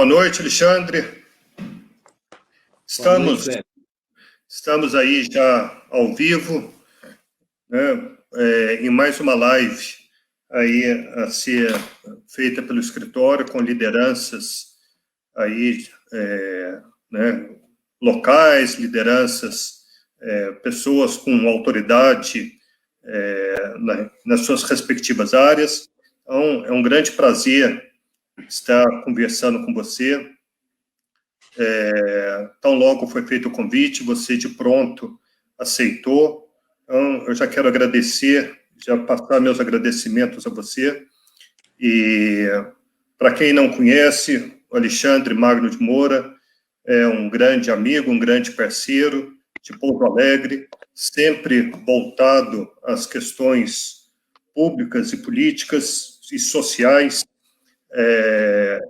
Boa noite, Alexandre. Estamos aí já ao vivo, né, em mais uma live aí a ser feita pelo escritório com lideranças aí, né, locais, lideranças, pessoas com autoridade nas suas respectivas áreas. Então, é um grande prazer estar conversando com você. Tão logo foi feito o convite, você de pronto aceitou. Então, eu já quero agradecer, já passar meus agradecimentos a você. E, para quem não conhece, o Alexandre Magno de Moura é um grande amigo, um grande parceiro de Pouso Alegre, sempre voltado às questões públicas e políticas e sociais,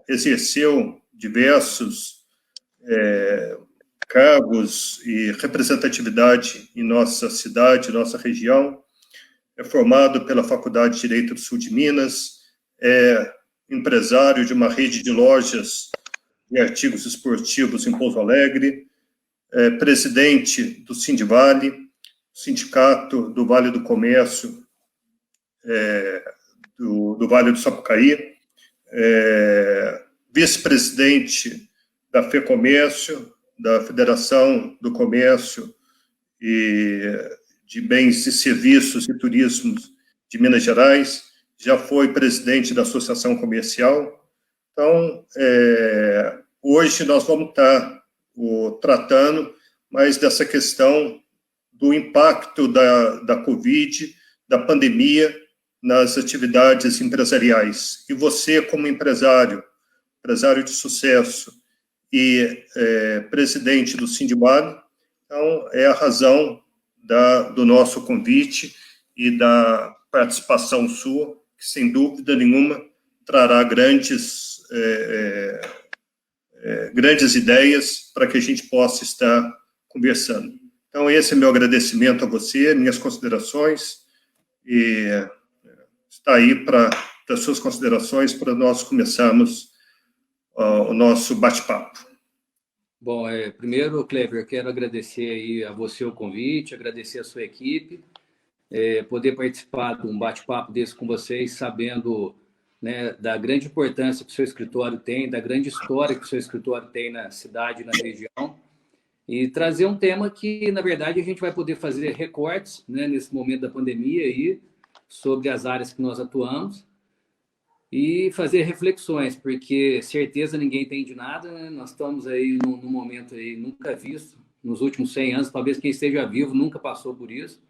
exerceu diversos cargos e representatividade em nossa cidade, nossa região. É formado pela Faculdade de Direito do Sul de Minas, é empresário de uma rede de lojas de artigos esportivos em Pouso Alegre, é presidente do Sindivale, Sindicato do Vale do Comércio, do Vale do Sapucaí, vice-presidente da FEComércio, da Federação do Comércio e de Bens e Serviços e Turismo de Minas Gerais, já foi presidente da Associação Comercial. Então, hoje nós vamos estar tratando mais dessa questão do impacto da Covid, da pandemia, nas atividades empresariais. E você, como empresário de sucesso e presidente do Sindivale, então é a razão do nosso convite e da participação sua, que sem dúvida nenhuma trará grandes ideias para que a gente possa estar conversando. Então, esse é meu agradecimento a você, minhas considerações, e está aí para as suas considerações, para nós começarmos o nosso bate-papo. Bom, primeiro, Cleber, quero agradecer aí a você o convite, agradecer a sua equipe, poder participar de um bate-papo desse com vocês, sabendo, né, da grande importância que o seu escritório tem, da grande história que o seu escritório tem na cidade e na região, e trazer um tema que, na verdade, a gente vai poder fazer recortes, né, nesse momento da pandemia aí, sobre as áreas que nós atuamos, e fazer reflexões, porque certeza ninguém tem de nada, né? Nós estamos aí num momento aí nunca visto, nos últimos 100 anos, talvez quem esteja vivo nunca passou por isso.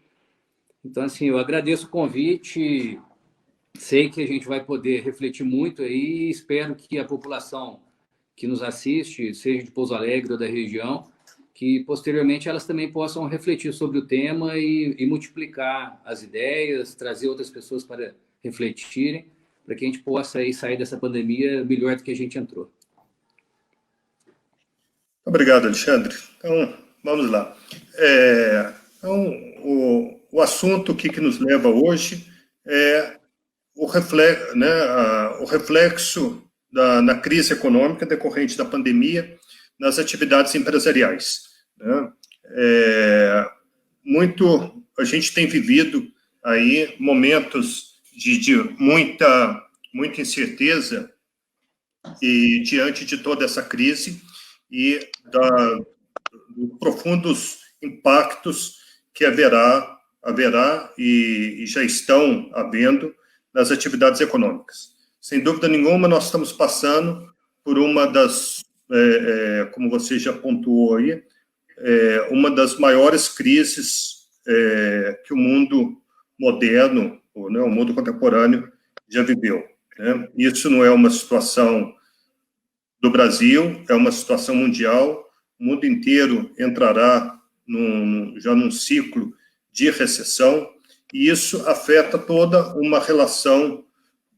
Então, assim, eu agradeço o convite, sei que a gente vai poder refletir muito aí, e espero que a população que nos assiste, seja de Pouso Alegre ou da região, que posteriormente elas também possam refletir sobre o tema e multiplicar as ideias, trazer outras pessoas para refletirem, para que a gente possa aí sair dessa pandemia melhor do que a gente entrou. Obrigado, Alexandre. Então, vamos lá. Então, o assunto que nos leva hoje é o reflexo na crise econômica decorrente da pandemia nas atividades empresariais, né? A gente tem vivido aí momentos de muita incerteza e diante de toda essa crise e dos profundos impactos que haverá e já estão havendo nas atividades econômicas. Sem dúvida nenhuma, nós estamos passando por uma das, como você já pontuou aí, uma das maiores crises que o mundo moderno, né, o mundo contemporâneo, já viveu, né? Isso não é uma situação do Brasil, é uma situação mundial. O mundo inteiro entrará já num ciclo de recessão, e isso afeta toda uma relação,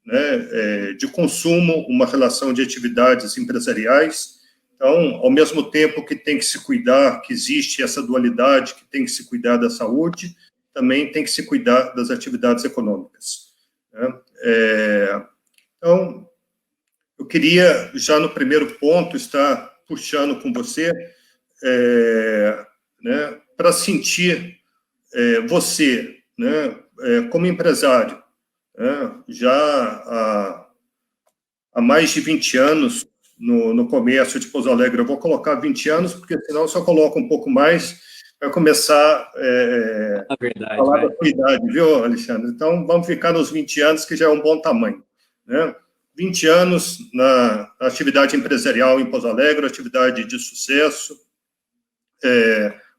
né, de consumo, uma relação de atividades empresariais. Então, ao mesmo tempo que tem que se cuidar, que existe essa dualidade, que tem que se cuidar da saúde, também tem que se cuidar das atividades econômicas, né? Então, eu queria, já no primeiro ponto, estar puxando com você, né, para sentir você, né, como empresário, né, já há mais de 20 anos no comércio de Pouso Alegre. Eu vou colocar 20 anos, porque senão se eu coloco um pouco mais, vai começar A verdade, a falar da sua idade, viu, Alexandre? Então, vamos ficar nos 20 anos, que já é um bom tamanho, né? 20 anos na atividade empresarial em Pouso Alegre, atividade de sucesso,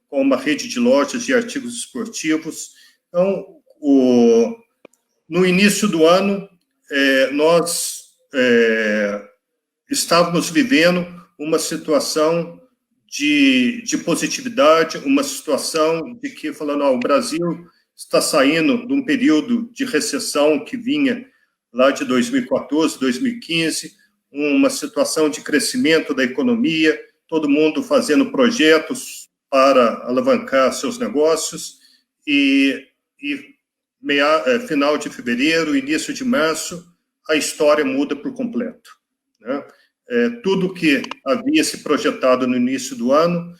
com uma rede de lojas de artigos esportivos. Então, no início do ano, nós estávamos vivendo uma situação de positividade, uma situação de que, falando, o Brasil está saindo de um período de recessão que vinha lá de 2014, 2015, uma situação de crescimento da economia, todo mundo fazendo projetos para alavancar seus negócios, e final de fevereiro, início de março, a história muda por completo, né? Tudo que havia se projetado no início do ano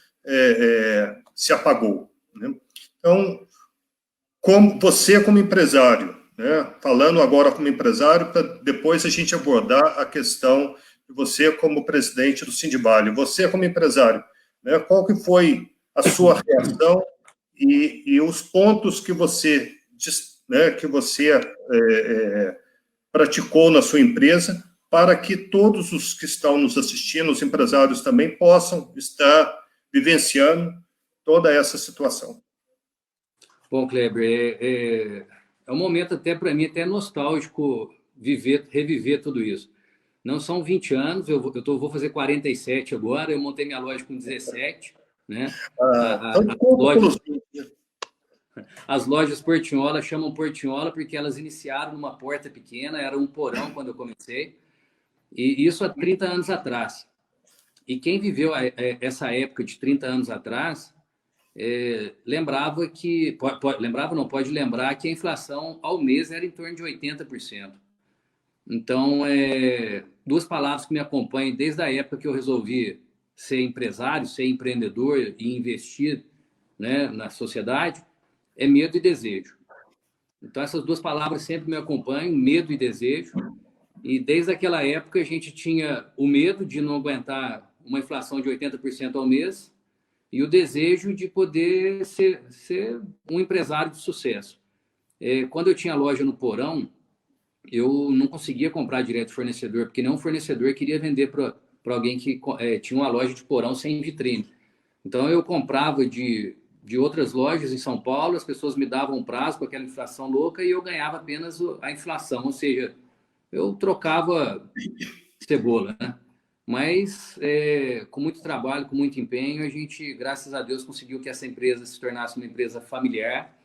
se apagou, né? Então, como empresário, né, falando agora como empresário, para depois a gente abordar a questão de você como presidente do Sindivale, você como empresário, né, qual que foi a sua reação e os pontos que você, né, praticou na sua empresa, para que todos os que estão nos assistindo, os empresários também, possam estar vivenciando toda essa situação. Bom, Kleber, é um momento até para mim até nostálgico reviver tudo isso. Não são 20 anos, vou fazer 47 agora, eu montei minha loja com 17, né? As lojas Portinhola chamam Portinhola porque elas iniciaram numa porta pequena, era um porão quando eu comecei, e isso há 30 anos atrás. E quem viveu essa época de 30 anos atrás, lembrava que, pode lembrar que a inflação ao mês era em torno de 80%. Então, duas palavras que me acompanham desde a época que eu resolvi ser empresário, ser empreendedor e investir, né, na sociedade, é medo e desejo. Então, essas duas palavras sempre me acompanham, medo e desejo. E desde aquela época a gente tinha o medo de não aguentar uma inflação de 80% ao mês e o desejo de poder ser um empresário de sucesso. Quando eu tinha loja no porão, eu não conseguia comprar direto do fornecedor, porque nenhum fornecedor queria vender para alguém que tinha uma loja de porão sem vitrine. Então, eu comprava de outras lojas em São Paulo, as pessoas me davam um prazo com aquela inflação louca e eu ganhava apenas a inflação, ou seja, eu trocava cebola, né? Mas, com muito trabalho, com muito empenho, a gente, graças a Deus, conseguiu que essa empresa se tornasse uma empresa familiar,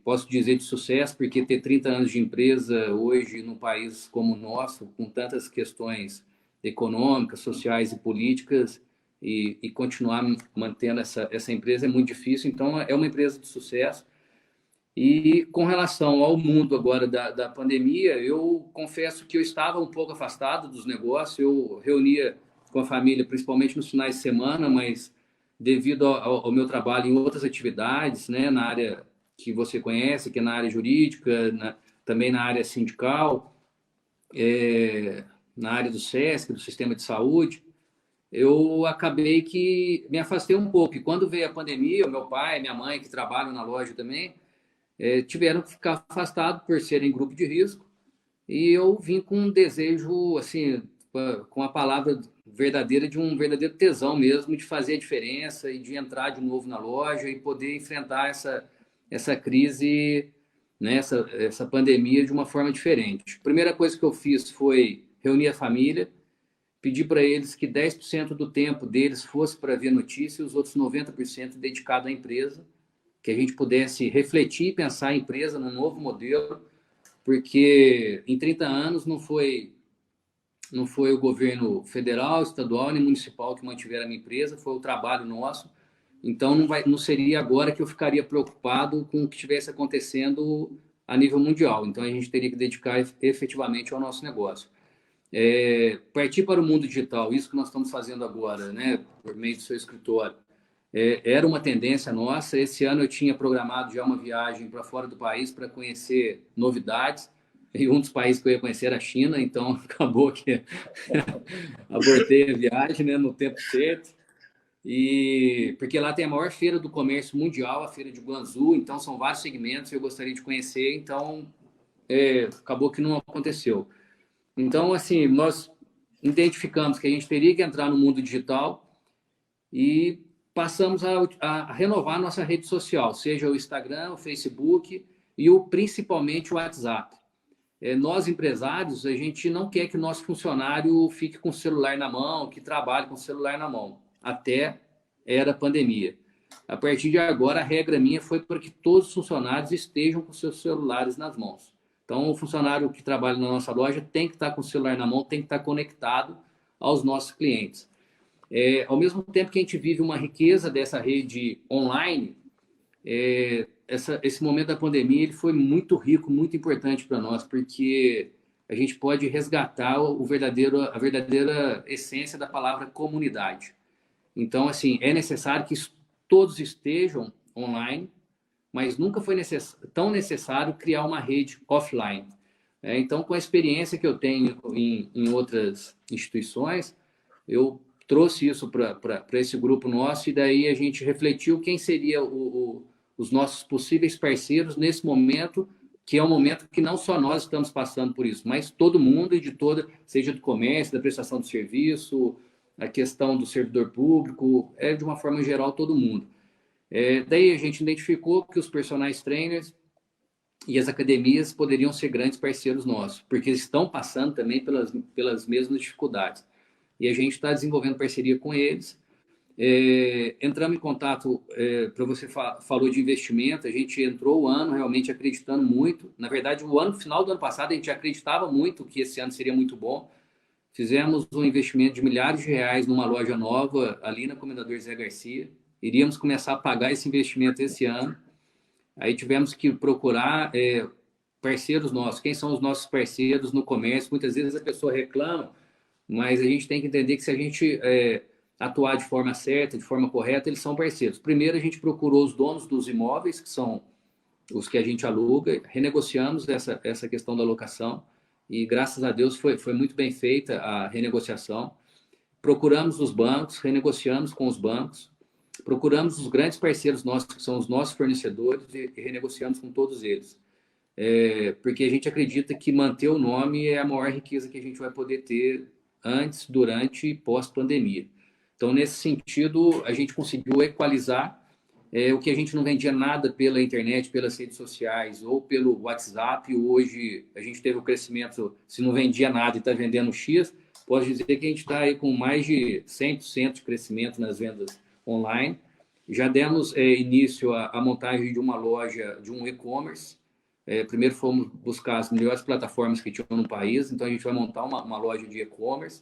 posso dizer, de sucesso, porque ter 30 anos de empresa hoje num país como o nosso, com tantas questões econômicas, sociais e políticas, e continuar mantendo essa empresa é muito difícil. Então, é uma empresa de sucesso. E com relação ao mundo agora da pandemia, eu confesso que eu estava um pouco afastado dos negócios, eu reunia com a família, principalmente nos finais de semana, mas devido ao meu trabalho em outras atividades, né, na área que você conhece, que é na área jurídica, também na área sindical, na área do SESC, do Sistema de Saúde, eu acabei que me afastei um pouco. E quando veio a pandemia, o meu pai, minha mãe, que trabalham na loja também, tiveram que ficar afastados por serem grupo de risco, e eu vim com um desejo, assim, com a palavra verdadeira, de um verdadeiro tesão mesmo, de fazer a diferença e de entrar de novo na loja e poder enfrentar essa crise, né, essa pandemia de uma forma diferente. A primeira coisa que eu fiz foi reunir a família, pedir para eles que 10% do tempo deles fosse para ver notícia e os outros 90% dedicado à empresa, que a gente pudesse refletir e pensar a empresa num novo modelo, porque em 30 anos não foi o governo federal, estadual nem municipal que mantiveram a minha empresa, foi o trabalho nosso. Então não seria agora que eu ficaria preocupado com o que estivesse acontecendo a nível mundial. Então a gente teria que dedicar efetivamente ao nosso negócio. partir para o mundo digital, isso que nós estamos fazendo agora, né, por meio do seu escritório, era uma tendência nossa. Esse ano eu tinha programado já uma viagem para fora do país para conhecer novidades, e um dos países que eu ia conhecer era a China, então acabou que abortei a viagem, né, no tempo certo. E porque lá tem a maior feira do comércio mundial, a feira de Guangzhou, então são vários segmentos que eu gostaria de conhecer, então acabou que não aconteceu. Então, assim, nós identificamos que a gente teria que entrar no mundo digital e passamos a renovar a nossa rede social, seja o Instagram, o Facebook e principalmente o WhatsApp. Nós, empresários, a gente não quer que o nosso funcionário fique com o celular na mão, que trabalhe com o celular na mão, até era pandemia. A partir de agora, a regra minha foi para que todos os funcionários estejam com seus celulares nas mãos. Então, o funcionário que trabalha na nossa loja tem que estar com o celular na mão, tem que estar conectado aos nossos clientes. Ao mesmo tempo que a gente vive uma riqueza dessa rede online, esse momento da pandemia ele foi muito rico, muito importante para nós, porque a gente pode resgatar a verdadeira essência da palavra comunidade. Então, assim, é necessário que todos estejam online, mas nunca foi tão necessário criar uma rede offline. Então, com a experiência que eu tenho em outras instituições, eu trouxe isso para esse grupo nosso, e daí a gente refletiu quem seria os nossos possíveis parceiros nesse momento, que é um momento que não só nós estamos passando por isso, mas todo mundo, seja do comércio, da prestação de serviço, a questão do servidor público, de uma forma geral, todo mundo. Daí a gente identificou que os personal trainers e as academias poderiam ser grandes parceiros nossos, porque eles estão passando também pelas mesmas dificuldades. E a gente está desenvolvendo parceria com eles. Entramos em contato, para você falou de investimento, a gente entrou o ano realmente acreditando muito. Na verdade, final do ano passado, a gente acreditava muito que esse ano seria muito bom. Fizemos um investimento de milhares de reais numa loja nova ali na Comendador Zé Garcia. Iríamos começar a pagar esse investimento esse ano. Aí tivemos que procurar parceiros nossos. Quem são os nossos parceiros no comércio? Muitas vezes a pessoa reclama, mas a gente tem que entender que se a gente atuar de forma certa, de forma correta, eles são parceiros. Primeiro, a gente procurou os donos dos imóveis, que são os que a gente aluga, renegociamos essa questão da locação, e graças a Deus foi muito bem feita a renegociação. Procuramos os bancos, renegociamos com os bancos, procuramos os grandes parceiros nossos, que são os nossos fornecedores, e renegociamos com todos eles. Porque a gente acredita que manter o nome é a maior riqueza que a gente vai poder ter antes, durante e pós-pandemia. Então, nesse sentido, a gente conseguiu equalizar o que a gente não vendia nada pela internet, pelas redes sociais ou pelo WhatsApp. Hoje, a gente teve o crescimento, se não vendia nada e está vendendo X, posso dizer que a gente está aí com mais de 100% de crescimento nas vendas online. Já demos início à montagem de uma loja, de um e-commerce. Primeiro fomos buscar as melhores plataformas que tinham no país, então a gente vai montar uma loja de e-commerce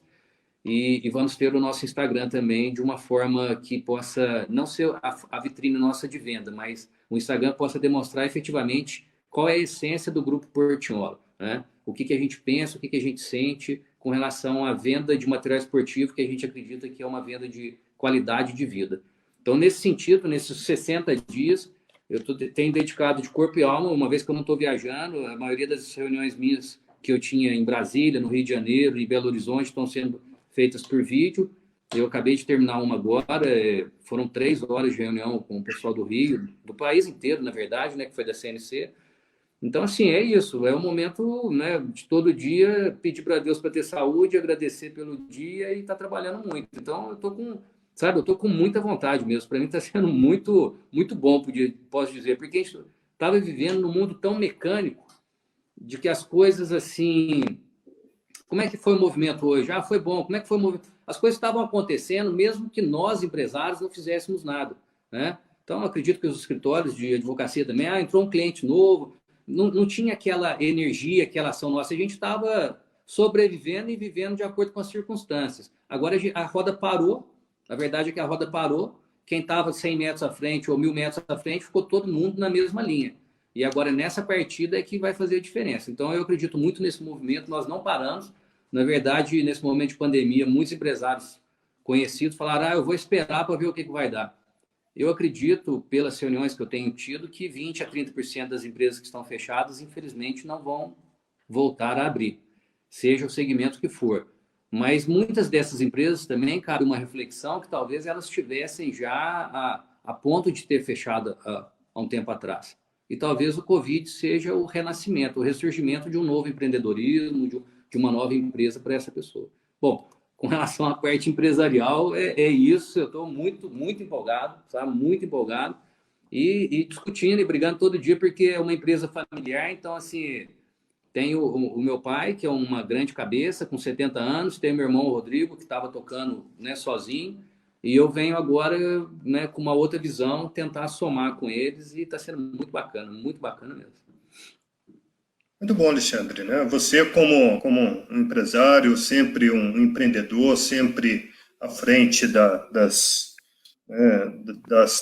e vamos ter o nosso Instagram também de uma forma que possa não ser a vitrine nossa de venda, mas o Instagram possa demonstrar efetivamente qual é a essência do Grupo Portinhola, né? O que a gente pensa, o que a gente sente com relação à venda de material esportivo, que a gente acredita que é uma venda de qualidade de vida. Então, nesse sentido, nesses 60 dias, eu tenho dedicado de corpo e alma, uma vez que eu não estou viajando. A maioria das reuniões minhas que eu tinha em Brasília, no Rio de Janeiro e Belo Horizonte estão sendo feitas por vídeo. Eu acabei de terminar uma agora, foram 3 horas de reunião com o pessoal do Rio, do país inteiro, na verdade, né, que foi da CNC. Então, assim, é isso. É um momento, né, de todo dia pedir para Deus para ter saúde, agradecer pelo dia e estar trabalhando muito. Então, eu estou com muita vontade mesmo. Para mim está sendo muito, muito bom, posso dizer, porque a gente estava vivendo num mundo tão mecânico de que as coisas, assim... Como é que foi o movimento hoje? Foi bom. Como é que foi o movimento? As coisas estavam acontecendo, mesmo que nós, empresários, não fizéssemos nada, né? Então, acredito que os escritórios de advocacia também, entrou um cliente novo, não tinha aquela energia, aquela ação nossa. A gente estava sobrevivendo e vivendo de acordo com as circunstâncias. Agora, a roda parou. A verdade é que a roda parou. Quem estava 100 metros à frente ou 1.000 metros à frente, ficou todo mundo na mesma linha. E agora, nessa partida, é que vai fazer a diferença. Então, eu acredito muito nesse movimento. Nós não paramos. Na verdade, nesse momento de pandemia, muitos empresários conhecidos falaram, eu vou esperar para ver o que vai dar. Eu acredito, pelas reuniões que eu tenho tido, que 20% a 30% das empresas que estão fechadas, infelizmente, não vão voltar a abrir, seja o segmento que for. Mas muitas dessas empresas também cabe uma reflexão que talvez elas estivessem já a ponto de ter fechado há um tempo atrás. E talvez o Covid seja o renascimento, o ressurgimento de um novo empreendedorismo, de uma nova empresa para essa pessoa. Bom, com relação à parte empresarial, é isso. Eu estou muito, muito empolgado, sabe? Muito empolgado. E discutindo e brigando todo dia, porque é uma empresa familiar. Então, assim, tem o meu pai, que é uma grande cabeça, com 70 anos. Tem meu irmão, Rodrigo, que estava tocando, né, sozinho. E eu venho agora, né, com uma outra visão, tentar somar com eles. E está sendo muito bacana mesmo. Muito bom, Alexandre, né? Você como um empresário, sempre um empreendedor, sempre à frente das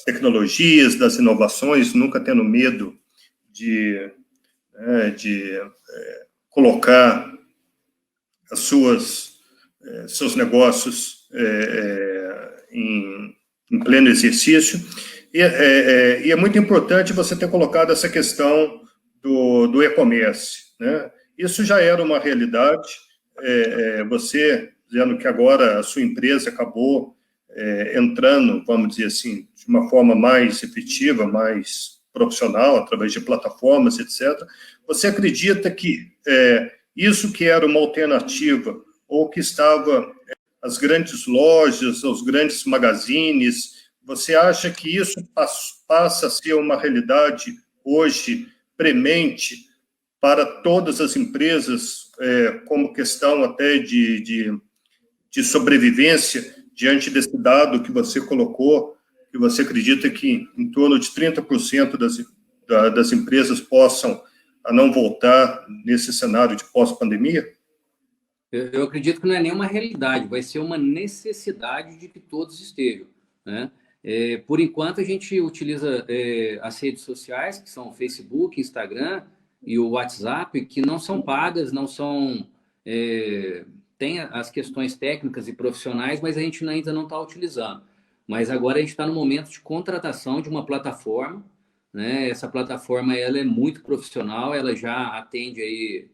tecnologias, das inovações, nunca tendo medo de colocar seus negócios em pleno exercício. E é muito importante você ter colocado essa questão do e-commerce, né? Isso já era uma realidade. Você dizendo que agora a sua empresa acabou entrando, vamos dizer assim, de uma forma mais efetiva, mais profissional, através de plataformas, etc. Você acredita que isso que era uma alternativa, ou que estava as grandes lojas, os grandes magazines, você acha que isso passa a ser uma realidade hoje premente para todas as empresas, como questão até de sobrevivência, diante desse dado que você colocou, que você acredita que em torno de 30% das empresas possam a não voltar nesse cenário de pós-pandemia? Eu acredito que não é nenhuma realidade, vai ser uma necessidade de que todos estejam, né? Por enquanto, a gente utiliza as redes sociais, que são o Facebook, Instagram e o WhatsApp, que não são pagas, não são... tem as questões técnicas e profissionais, mas a gente ainda não está utilizando. Mas agora a gente está no momento de contratação de uma plataforma, né? Essa plataforma ela é muito profissional, ela já atende aí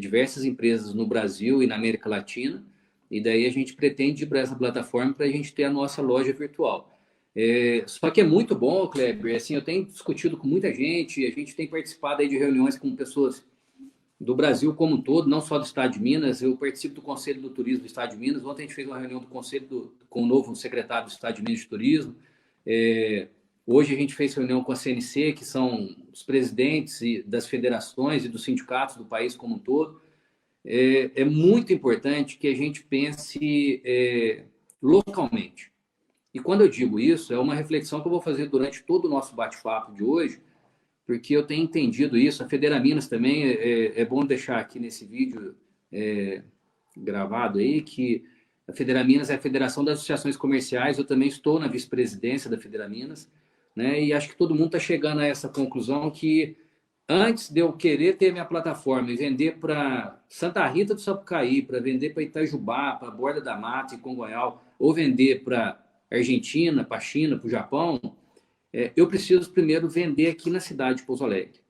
diversas empresas no Brasil e na América Latina, e daí a gente pretende ir para essa plataforma para a gente ter a nossa loja virtual. Só que é muito bom, Kleber, assim, eu tenho discutido com muita gente, a gente tem participado aí de reuniões com pessoas do Brasil como um todo, não só do Estado de Minas. Eu participo do Conselho do Turismo do Estado de Minas. Ontem a gente fez uma reunião do Conselho com o novo secretário do Estado de Minas de Turismo. Hoje a gente fez reunião com a CNC, que são os presidentes das federações e dos sindicatos do país como um todo. É muito importante que a gente pense localmente. E quando eu digo isso, é uma reflexão que eu vou fazer durante todo o nosso bate-papo de hoje, porque eu tenho entendido isso. A Federaminas também, é bom deixar aqui nesse vídeo gravado aí, que a Federaminas é a Federação das Associações Comerciais. Eu também estou na vice-presidência da Federaminas, né? E acho que todo mundo está chegando a essa conclusão que antes de eu querer ter minha plataforma e vender para Santa Rita do Sapucaí, para vender para Itajubá, para Borda da Mata e Congonhal, ou vender para Argentina, para China, para o Japão, eu preciso primeiro vender aqui na cidade de Pouso Alegre.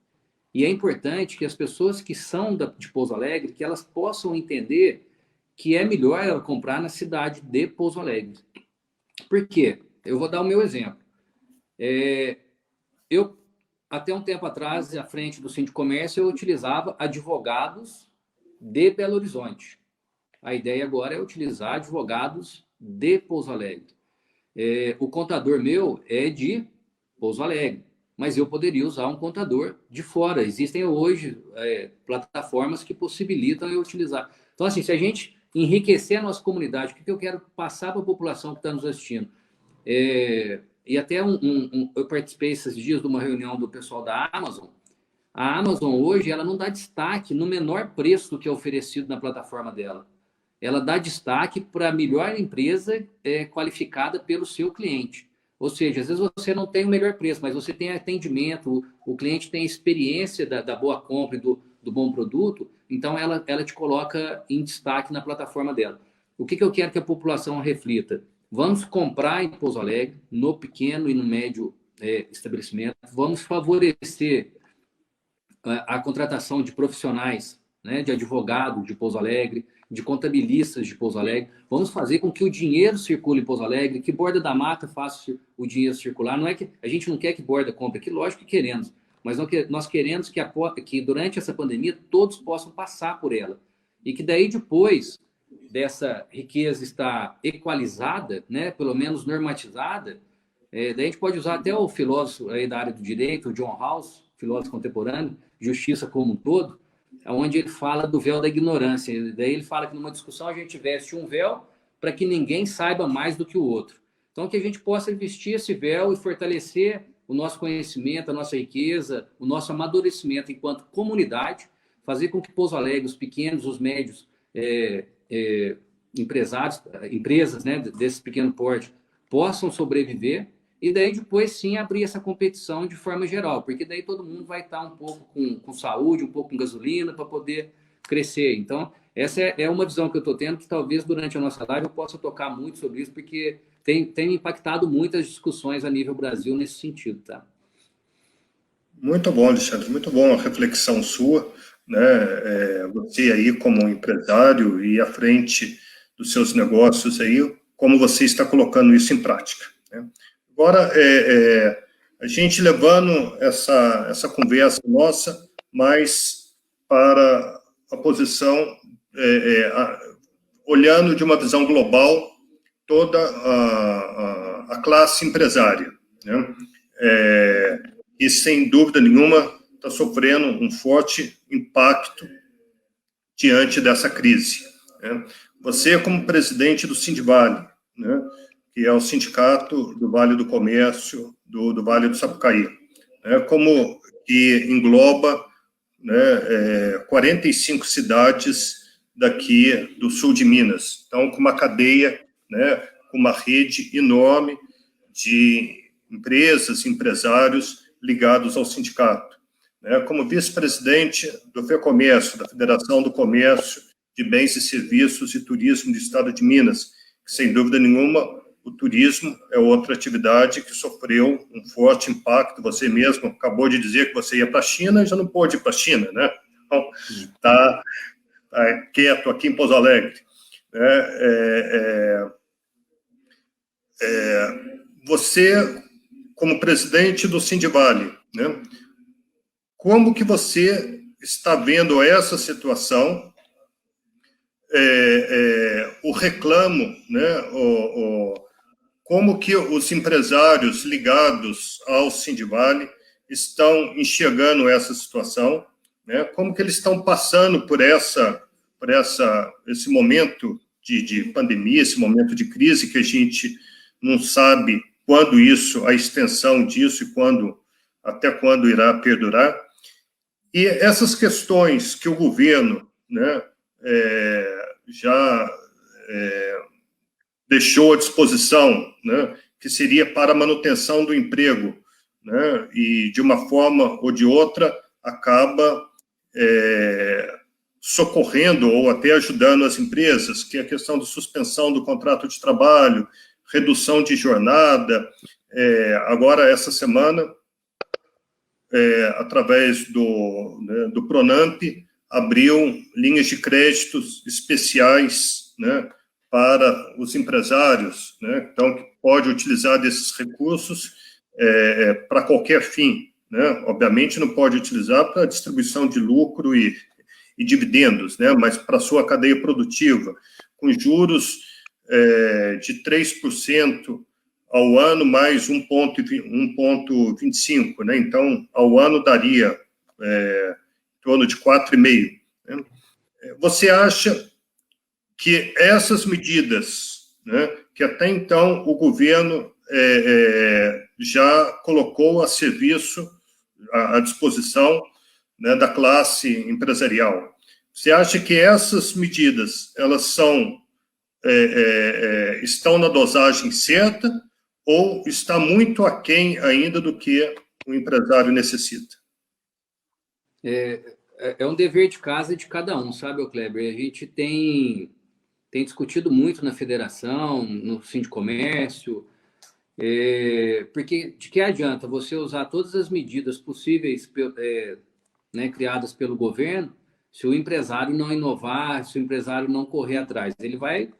E é importante que as pessoas que são de Pouso Alegre, que elas possam entender que é melhor ela comprar na cidade de Pouso Alegre. Por quê? Eu vou dar o meu exemplo. Eu, até um tempo atrás, à frente do Síndico Comércio, eu utilizava advogados de Belo Horizonte. A ideia agora é utilizar advogados de Pouso Alegre. O contador meu é de Pouso Alegre, mas eu poderia usar um contador de fora. Existem hoje plataformas que possibilitam eu utilizar. Então, assim, se a gente enriquecer a nossa comunidade, o que eu quero passar para a população que está nos assistindo? E até eu participei esses dias de uma reunião do pessoal da Amazon. A Amazon hoje ela não dá destaque no menor preço que é oferecido na plataforma dela. Ela dá destaque para a melhor empresa qualificada pelo seu cliente. Ou seja, às vezes você não tem o melhor preço, mas você tem atendimento, o cliente tem experiência da boa compra e do bom produto, então ela te coloca em destaque na plataforma dela. O que eu quero que a população reflita? Vamos comprar em Pouso Alegre, no pequeno e no médio estabelecimento, vamos favorecer a contratação de profissionais, né, de advogados de Pouso Alegre, de contabilistas de Pouso Alegre. Vamos fazer com que o dinheiro circule em Pouso Alegre, que Borda da Mata faça o dinheiro circular. Não é que a gente não quer que Borda compre aqui, lógico que queremos, mas nós queremos que durante essa pandemia todos possam passar por ela e que daí depois dessa riqueza estar equalizada, né, pelo menos normatizada, daí a gente pode usar até o filósofo aí da área do direito, o John Rawls, filósofo contemporâneo, justiça como um todo, onde ele fala do véu da ignorância. Daí ele fala que numa discussão a gente veste um véu para que ninguém saiba mais do que o outro. Então, que a gente possa vestir esse véu e fortalecer o nosso conhecimento, a nossa riqueza, o nosso amadurecimento enquanto comunidade, fazer com que Pouso Alegre, os pequenos, os médios empresários, empresas, né, desse pequeno porte, possam sobreviver e daí depois sim abrir essa competição de forma geral, porque daí todo mundo vai estar um pouco com saúde, um pouco com gasolina para poder crescer. Então, essa é uma visão que eu estou tendo, que talvez durante a nossa live eu possa tocar muito sobre isso, porque tem impactado muitas discussões a nível Brasil nesse sentido, tá? Muito bom, Alexandre, muito bom a reflexão sua, né? Você aí como empresário e à frente dos seus negócios aí, como você está colocando isso em prática, né? Agora, a gente levando essa conversa nossa mais para a posição, olhando de uma visão global toda a classe empresária, né? E, sem dúvida nenhuma, está sofrendo um forte impacto diante dessa crise, né? Você, como presidente do Sindivale, né, que é o sindicato do Vale do Comércio, do Vale do Sapucaí, né, como que engloba, né, 45 cidades daqui do sul de Minas. Então, com uma cadeia, né, com uma rede enorme de empresas, empresários ligados ao sindicato. Né, como vice-presidente do FEComércio, da Federação do Comércio de Bens e Serviços e Turismo do Estado de Minas, que, sem dúvida nenhuma, o turismo é outra atividade que sofreu um forte impacto. Você mesmo acabou de dizer que você ia para a China e já não pôde ir para a China, né? Então, tá quieto aqui em Pouso Alegre. Você, como presidente do Sindivale, né, como que você está vendo essa situação? O reclamo, né, como que os empresários ligados ao Sindivale estão enxergando essa situação, né? Como que eles estão passando por esse momento de pandemia, esse momento de crise que a gente não sabe quando a extensão disso e até quando irá perdurar. E essas questões que o governo, né, já deixou à disposição, né, que seria para a manutenção do emprego, né, e de uma forma ou de outra acaba socorrendo ou até ajudando as empresas, que é a questão de suspensão do contrato de trabalho, redução de jornada. Agora, essa semana, através do Pronamp, abriu linhas de créditos especiais, né, para os empresários, né, então, que pode utilizar desses recursos para qualquer fim, né, obviamente não pode utilizar para distribuição de lucro e dividendos, né, mas para a sua cadeia produtiva, com juros de 3% ao ano, mais 1,25, né, então, ao ano daria em torno de 4,5. Né? Você acha que essas medidas, né, que até então o governo já colocou a serviço, à disposição, né, da classe empresarial, você acha que essas medidas elas estão na dosagem certa, ou está muito aquém ainda do que o empresário necessita? É um dever de casa de cada um, sabe, Kleber? A gente tem discutido muito na federação, no Sindicomércio, porque de que adianta você usar todas as medidas possíveis, né, criadas pelo governo, se o empresário não inovar, se o empresário não correr atrás? Ele vai,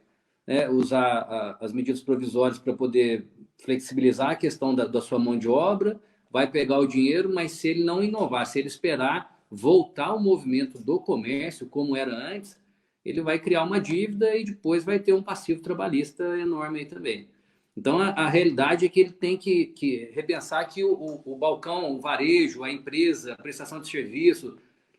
né, usar as medidas provisórias para poder flexibilizar a questão da sua mão de obra, vai pegar o dinheiro, mas se ele não inovar, se ele esperar voltar ao movimento do comércio como era antes, ele vai criar uma dívida e depois vai ter um passivo trabalhista enorme aí também. Então, a realidade é que ele tem que repensar que o balcão, o varejo, a empresa, a prestação de serviço,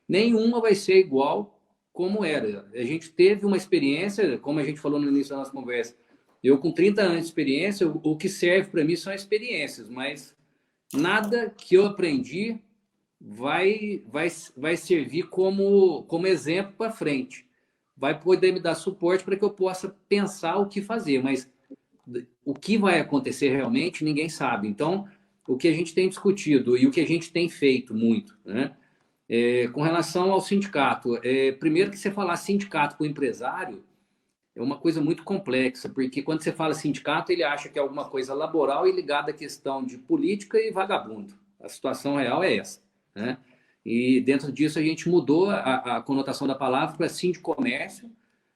nenhuma vai ser igual como era. A gente teve uma experiência, como a gente falou no início da nossa conversa, eu com 30 anos de experiência, o que serve para mim são experiências, mas nada que eu aprendi vai servir como exemplo para frente. Vai poder me dar suporte para que eu possa pensar o que fazer, mas o que vai acontecer realmente, ninguém sabe. Então, o que a gente tem discutido e o que a gente tem feito muito, né? Com relação ao sindicato, primeiro que você falar sindicato com empresário é uma coisa muito complexa, porque quando você fala sindicato, ele acha que é alguma coisa laboral e ligada à questão de política e vagabundo. A situação real é essa, né? E dentro disso a gente mudou a conotação da palavra para sindicomércio,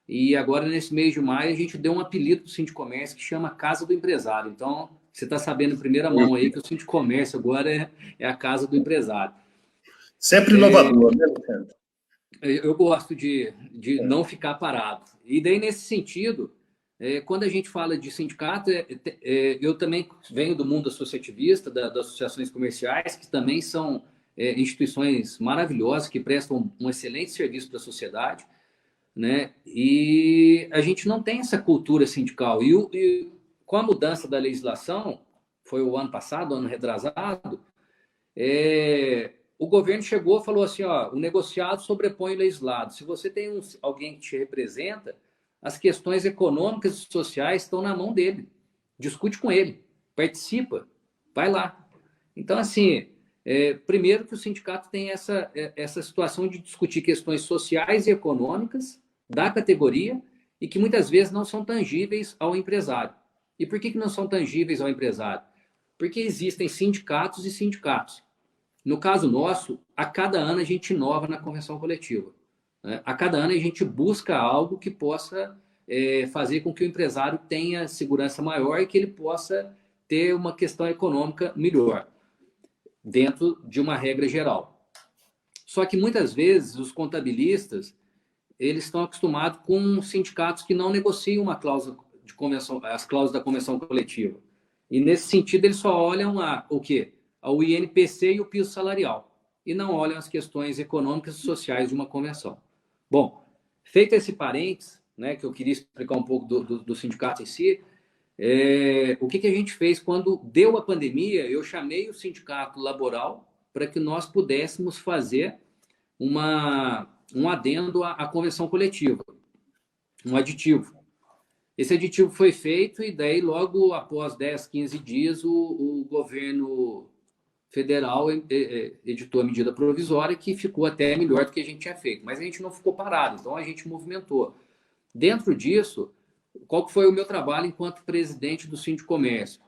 e agora, nesse mês de maio, a gente deu um apelido para o Sindicomércio que chama Casa do Empresário. Então, você está sabendo em primeira mão aí que o Sindicomércio agora é a Casa do Empresário. Sempre inovador, né, Luciano? Eu gosto de não ficar parado. E daí, nesse sentido, quando a gente fala de sindicato, eu também venho do mundo associativista, das associações comerciais, que também são instituições maravilhosas, que prestam um excelente serviço para a sociedade, né? E a gente não tem essa cultura sindical. E com a mudança da legislação, foi o ano passado, ano retrasado, o governo chegou e falou assim, ó, o negociado sobrepõe o legislado. Se você tem alguém que te representa, as questões econômicas e sociais estão na mão dele. Discute com ele, participa, vai lá. Então, assim, primeiro que o sindicato tem essa situação de discutir questões sociais e econômicas da categoria e que muitas vezes não são tangíveis ao empresário. E por que não são tangíveis ao empresário? Porque existem sindicatos e sindicatos. No caso nosso, a cada ano a gente inova na convenção coletiva, né? A cada ano a gente busca algo que possa fazer com que o empresário tenha segurança maior e que ele possa ter uma questão econômica melhor, dentro de uma regra geral. Só que muitas vezes os contabilistas eles estão acostumados com sindicatos que não negociam uma cláusula de convenção, as cláusulas da convenção coletiva. E nesse sentido eles só olham o quê? Ao INPC e o piso salarial, e não olham as questões econômicas e sociais de uma convenção. Bom, feito esse parênteses, né, que eu queria explicar um pouco do sindicato em si, o que a gente fez quando deu a pandemia, eu chamei o sindicato laboral para que nós pudéssemos fazer um adendo à convenção coletiva, um aditivo. Esse aditivo foi feito e daí logo após 10, 15 dias o governo federal editou a medida provisória que ficou até melhor do que a gente tinha feito. Mas a gente não ficou parado, então a gente movimentou. Dentro disso, qual foi o meu trabalho enquanto presidente do Sindicomércio?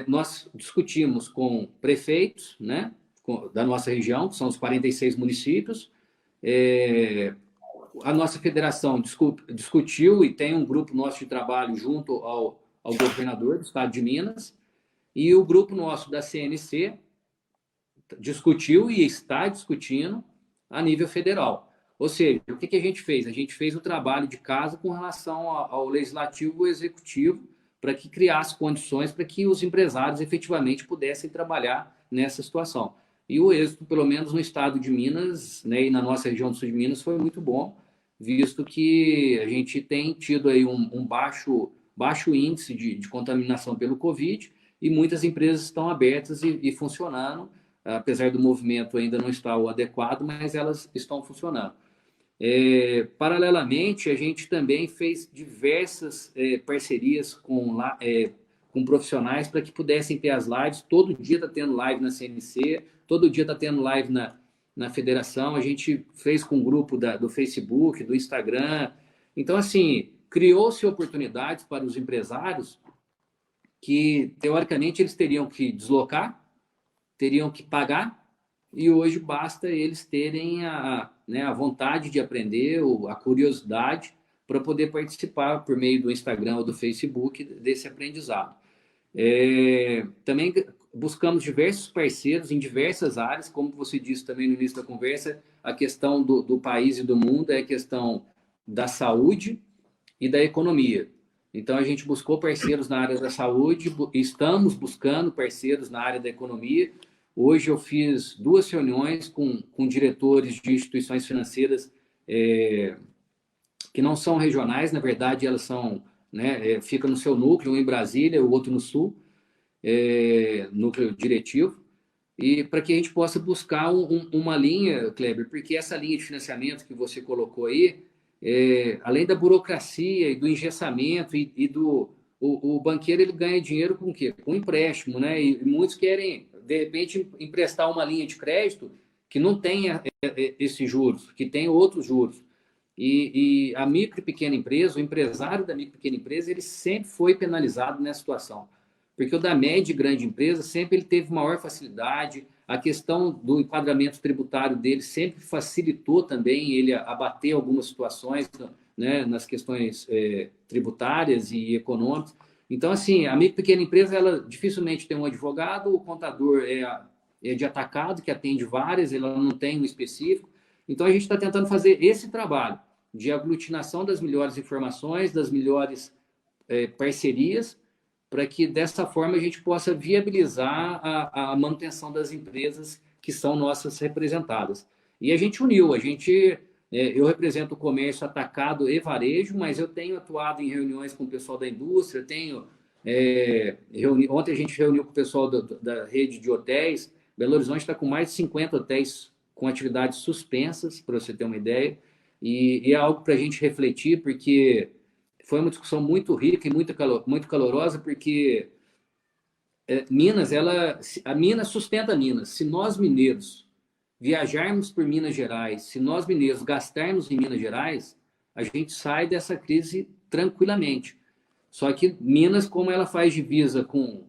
Nós discutimos com prefeitos, né, da nossa região, que são os 46 municípios. A nossa federação discutiu e tem um grupo nosso de trabalho junto ao governador do estado de Minas, e o grupo nosso da CNC discutiu e está discutindo a nível federal. Ou seja, o que a gente fez? A gente fez o trabalho de casa com relação ao legislativo e executivo para que criasse condições para que os empresários efetivamente pudessem trabalhar nessa situação. E o êxito, pelo menos no estado de Minas, né, e na nossa região do sul de Minas, foi muito bom, visto que a gente tem tido aí um baixo índice de contaminação pelo Covid, e muitas empresas estão abertas e funcionando, apesar do movimento ainda não estar o adequado, mas elas estão funcionando. Paralelamente, a gente também fez diversas parcerias com com profissionais para que pudessem ter as lives. Todo dia está tendo live na CNC, todo dia está tendo live na federação. A gente fez com o grupo do Facebook, do Instagram. Então, assim, criou-se oportunidades para os empresários que, teoricamente, eles teriam que deslocar, teriam que pagar, e hoje basta eles terem a vontade de aprender, a curiosidade, para poder participar por meio do Instagram ou do Facebook desse aprendizado. Também buscamos diversos parceiros em diversas áreas, como você disse também no início da conversa, a questão do país e do mundo é a questão da saúde e da economia. Então, a gente buscou parceiros na área da saúde, estamos buscando parceiros na área da economia. Hoje eu fiz 2 reuniões com diretores de instituições financeiras que não são regionais, na verdade, elas são, fica no seu núcleo, um em Brasília, o outro no Sul, núcleo diretivo, e para que a gente possa buscar uma linha, Kleber, porque essa linha de financiamento que você colocou aí, além da burocracia e do engessamento e o banqueiro, ele ganha dinheiro com o quê? Com empréstimo, né? E muitos querem, de repente, emprestar uma linha de crédito que não tenha esses juros, que tenha outros juros. E a micro e pequena empresa, o empresário da micro e pequena empresa, ele sempre foi penalizado nessa situação. Porque o da média e grande empresa sempre ele teve maior facilidade, a questão do enquadramento tributário dele sempre facilitou também ele abater algumas situações, né, nas questões tributárias e econômicas. Então, assim, a micro e pequena empresa, ela dificilmente tem um advogado, o contador é de atacado, que atende várias, ela não tem um específico. Então, a gente está tentando fazer esse trabalho de aglutinação das melhores informações, das melhores parcerias, para que, dessa forma, a gente possa viabilizar a manutenção das empresas que são nossas representadas. E a gente uniu, eu represento o comércio atacado e varejo, mas eu tenho atuado em reuniões com o pessoal da indústria, ontem a gente reuniu com o pessoal da rede de hotéis. Belo Horizonte está com mais de 50 hotéis com atividades suspensas, para você ter uma ideia, e é algo para a gente refletir, porque foi uma discussão muito rica e muito calorosa, porque Minas, a Minas sustenta Minas. Se nós mineiros viajarmos por Minas Gerais, se nós mineiros gastarmos em Minas Gerais, a gente sai dessa crise tranquilamente. Só que Minas, como ela faz divisa com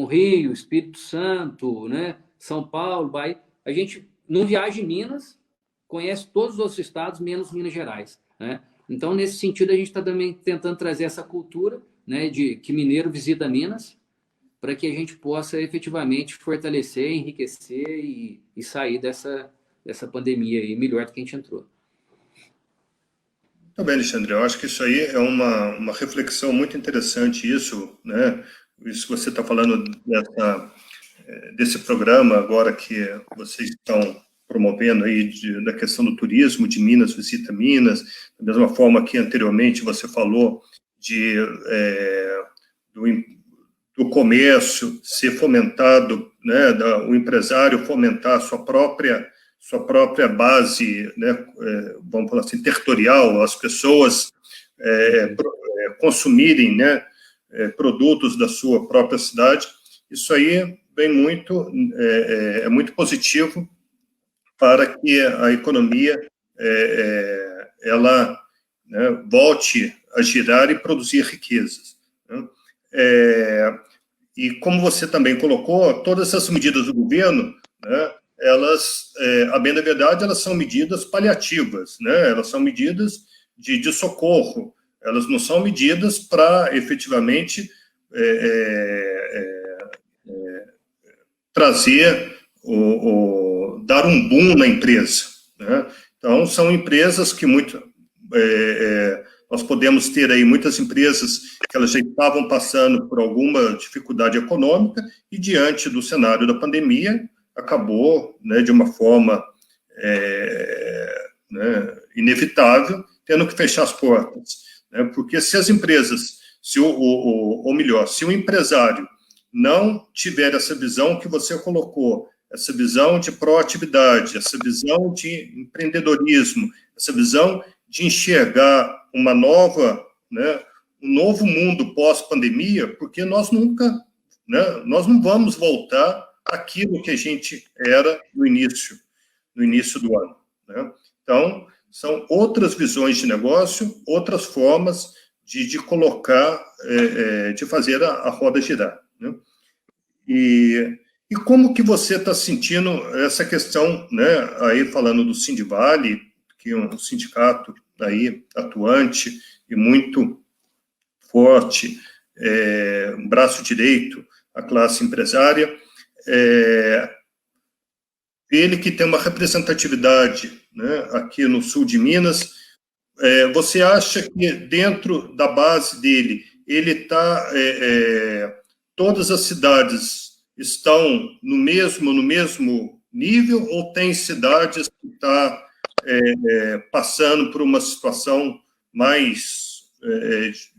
Rio, Espírito Santo, né, São Paulo, Bahia, a gente não viaja em Minas, conhece todos os outros estados, menos Minas Gerais, né? Então, nesse sentido, a gente está também tentando trazer essa cultura, né, de que mineiro visita Minas, para que a gente possa efetivamente fortalecer, enriquecer e sair dessa pandemia aí melhor do que a gente entrou. Muito bem, Alexandre. Eu acho que isso aí é uma reflexão muito interessante, isso, né? Isso que você está falando desse programa agora que vocês estão promovendo aí da questão do turismo, de Minas Visita Minas, da mesma forma que anteriormente você falou do comércio ser fomentado, né, o empresário fomentar sua própria base, né, vamos falar assim, territorial, as pessoas consumirem, né, produtos da sua própria cidade. Isso aí é muito positivo para que a economia ela, né, volte a girar e produzir riquezas, né? E como você também colocou, todas essas medidas do governo, né, elas, a bem da verdade, elas são medidas paliativas, né? Elas são medidas de socorro, elas não são medidas para efetivamente trazer dar um boom na empresa, né? Então, são empresas que nós podemos ter aí muitas empresas que elas já estavam passando por alguma dificuldade econômica e, diante do cenário da pandemia, acabou, né, de uma forma né, inevitável, tendo que fechar as portas, né? Porque se as empresas, ou melhor, se o empresário não tiver essa visão que você colocou, essa visão de proatividade, essa visão de empreendedorismo, essa visão de enxergar uma nova, né, um novo mundo pós-pandemia, porque nós nunca, né, nós não vamos voltar àquilo que a gente era no início do ano, né? Então, são outras visões de negócio, outras formas de colocar, de fazer a roda girar, né? E como que você está sentindo essa questão, né? Aí falando do Sindivale, que é um sindicato aí atuante e muito forte, um braço direito à classe empresária, ele que tem uma representatividade, né, aqui no sul de Minas. Você acha que dentro da base dele, ele está, todas as cidades estão no mesmo nível, ou tem cidades que estão passando por uma situação mais,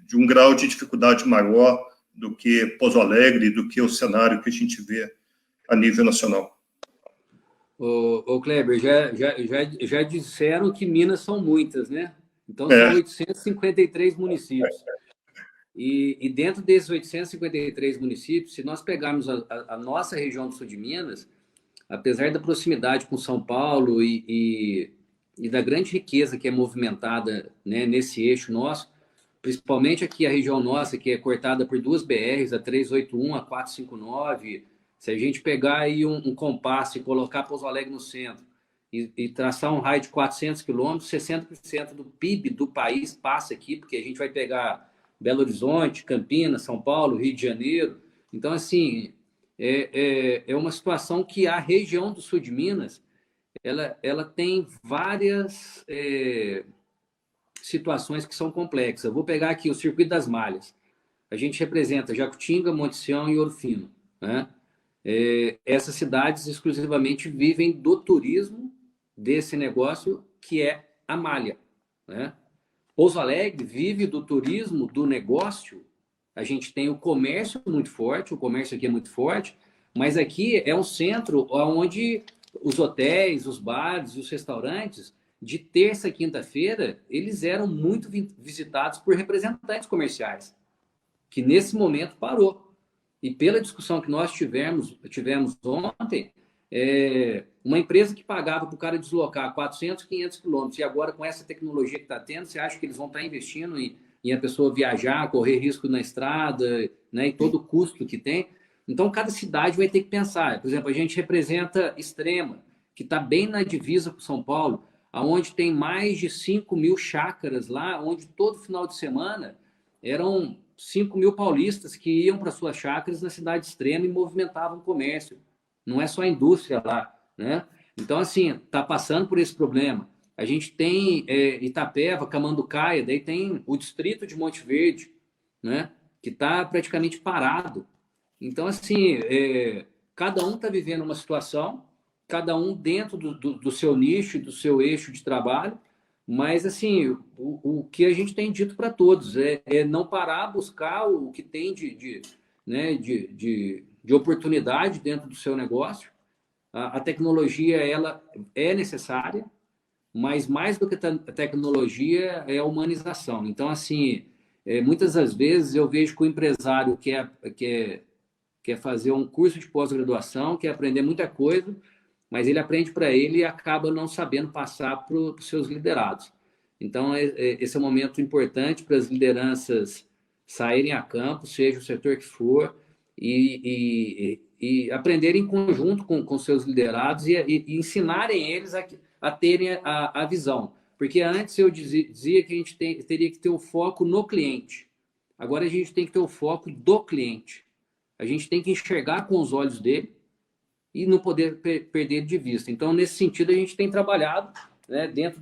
de um grau de dificuldade maior do que Pouso Alegre, do que o cenário que a gente vê a nível nacional? Ô Kleber, já disseram que Minas são muitas, né? Então, são 853 municípios. E dentro desses 853 municípios, se nós pegarmos a nossa região do sul de Minas, apesar da proximidade com São Paulo e da grande riqueza que é movimentada, né, nesse eixo nosso, principalmente aqui a região nossa, que é cortada por duas BRs, a 381, a 459. Se a gente pegar aí um compasso e colocar Pouso Alegre no centro e traçar um raio de 400 quilômetros, 60% do PIB do país passa aqui, porque a gente vai pegar Belo Horizonte, Campinas, São Paulo, Rio de Janeiro. Então, assim, é uma situação que a região do sul de Minas, ela tem várias situações que são complexas. Eu vou pegar aqui o Circuito das Malhas. A gente representa Jacutinga, Monte Sião e Ouro Fino, né? Essas cidades exclusivamente vivem do turismo desse negócio que é a malha, né? Pouso Alegre vive do turismo, do negócio. A gente tem o comércio muito forte, o comércio aqui é muito forte, mas aqui é um centro onde os hotéis, os bares e os restaurantes, de terça a quinta-feira, eles eram muito visitados por representantes comerciais, que nesse momento parou. E pela discussão que nós tivemos ontem, uma empresa que pagava para o cara deslocar 400, 500 quilômetros, e agora com essa tecnologia que está tendo, você acha que eles vão estar investindo em a pessoa viajar, correr risco na estrada, né, e todo o custo que tem? Então, cada cidade vai ter que pensar. Por exemplo, a gente representa Extrema, que está bem na divisa com São Paulo, onde tem mais de 5.000 chácaras lá, onde todo final de semana eram 5.000 paulistas que iam para suas chácaras na cidade Extrema e movimentavam o comércio. Não é só a indústria lá, né? Então, assim, está passando por esse problema. A gente tem Itapeva, Camanducaia, daí tem o distrito de Monte Verde, né? Que está praticamente parado. Então, assim, cada um está vivendo uma situação, cada um dentro do seu nicho, do seu eixo de trabalho, mas, assim, o que a gente tem dito para todos é não parar, buscar o que tem né, de oportunidade dentro do seu negócio. A tecnologia, ela é necessária, mas mais do que a tecnologia é a humanização. Então, assim, muitas das vezes eu vejo que o empresário quer fazer um curso de pós-graduação, quer aprender muita coisa, mas ele aprende para ele e acaba não sabendo passar para os seus liderados. Então, esse é um momento importante para as lideranças saírem a campo, seja o setor que for, e aprenderem em conjunto com seus liderados e ensinarem eles a terem a visão. Porque antes eu dizia que a gente teria que ter o foco no cliente. Agora a gente tem que ter o foco do cliente. A gente tem que enxergar com os olhos dele e não poder perder de vista. Então, nesse sentido, a gente tem trabalhado, né, dentro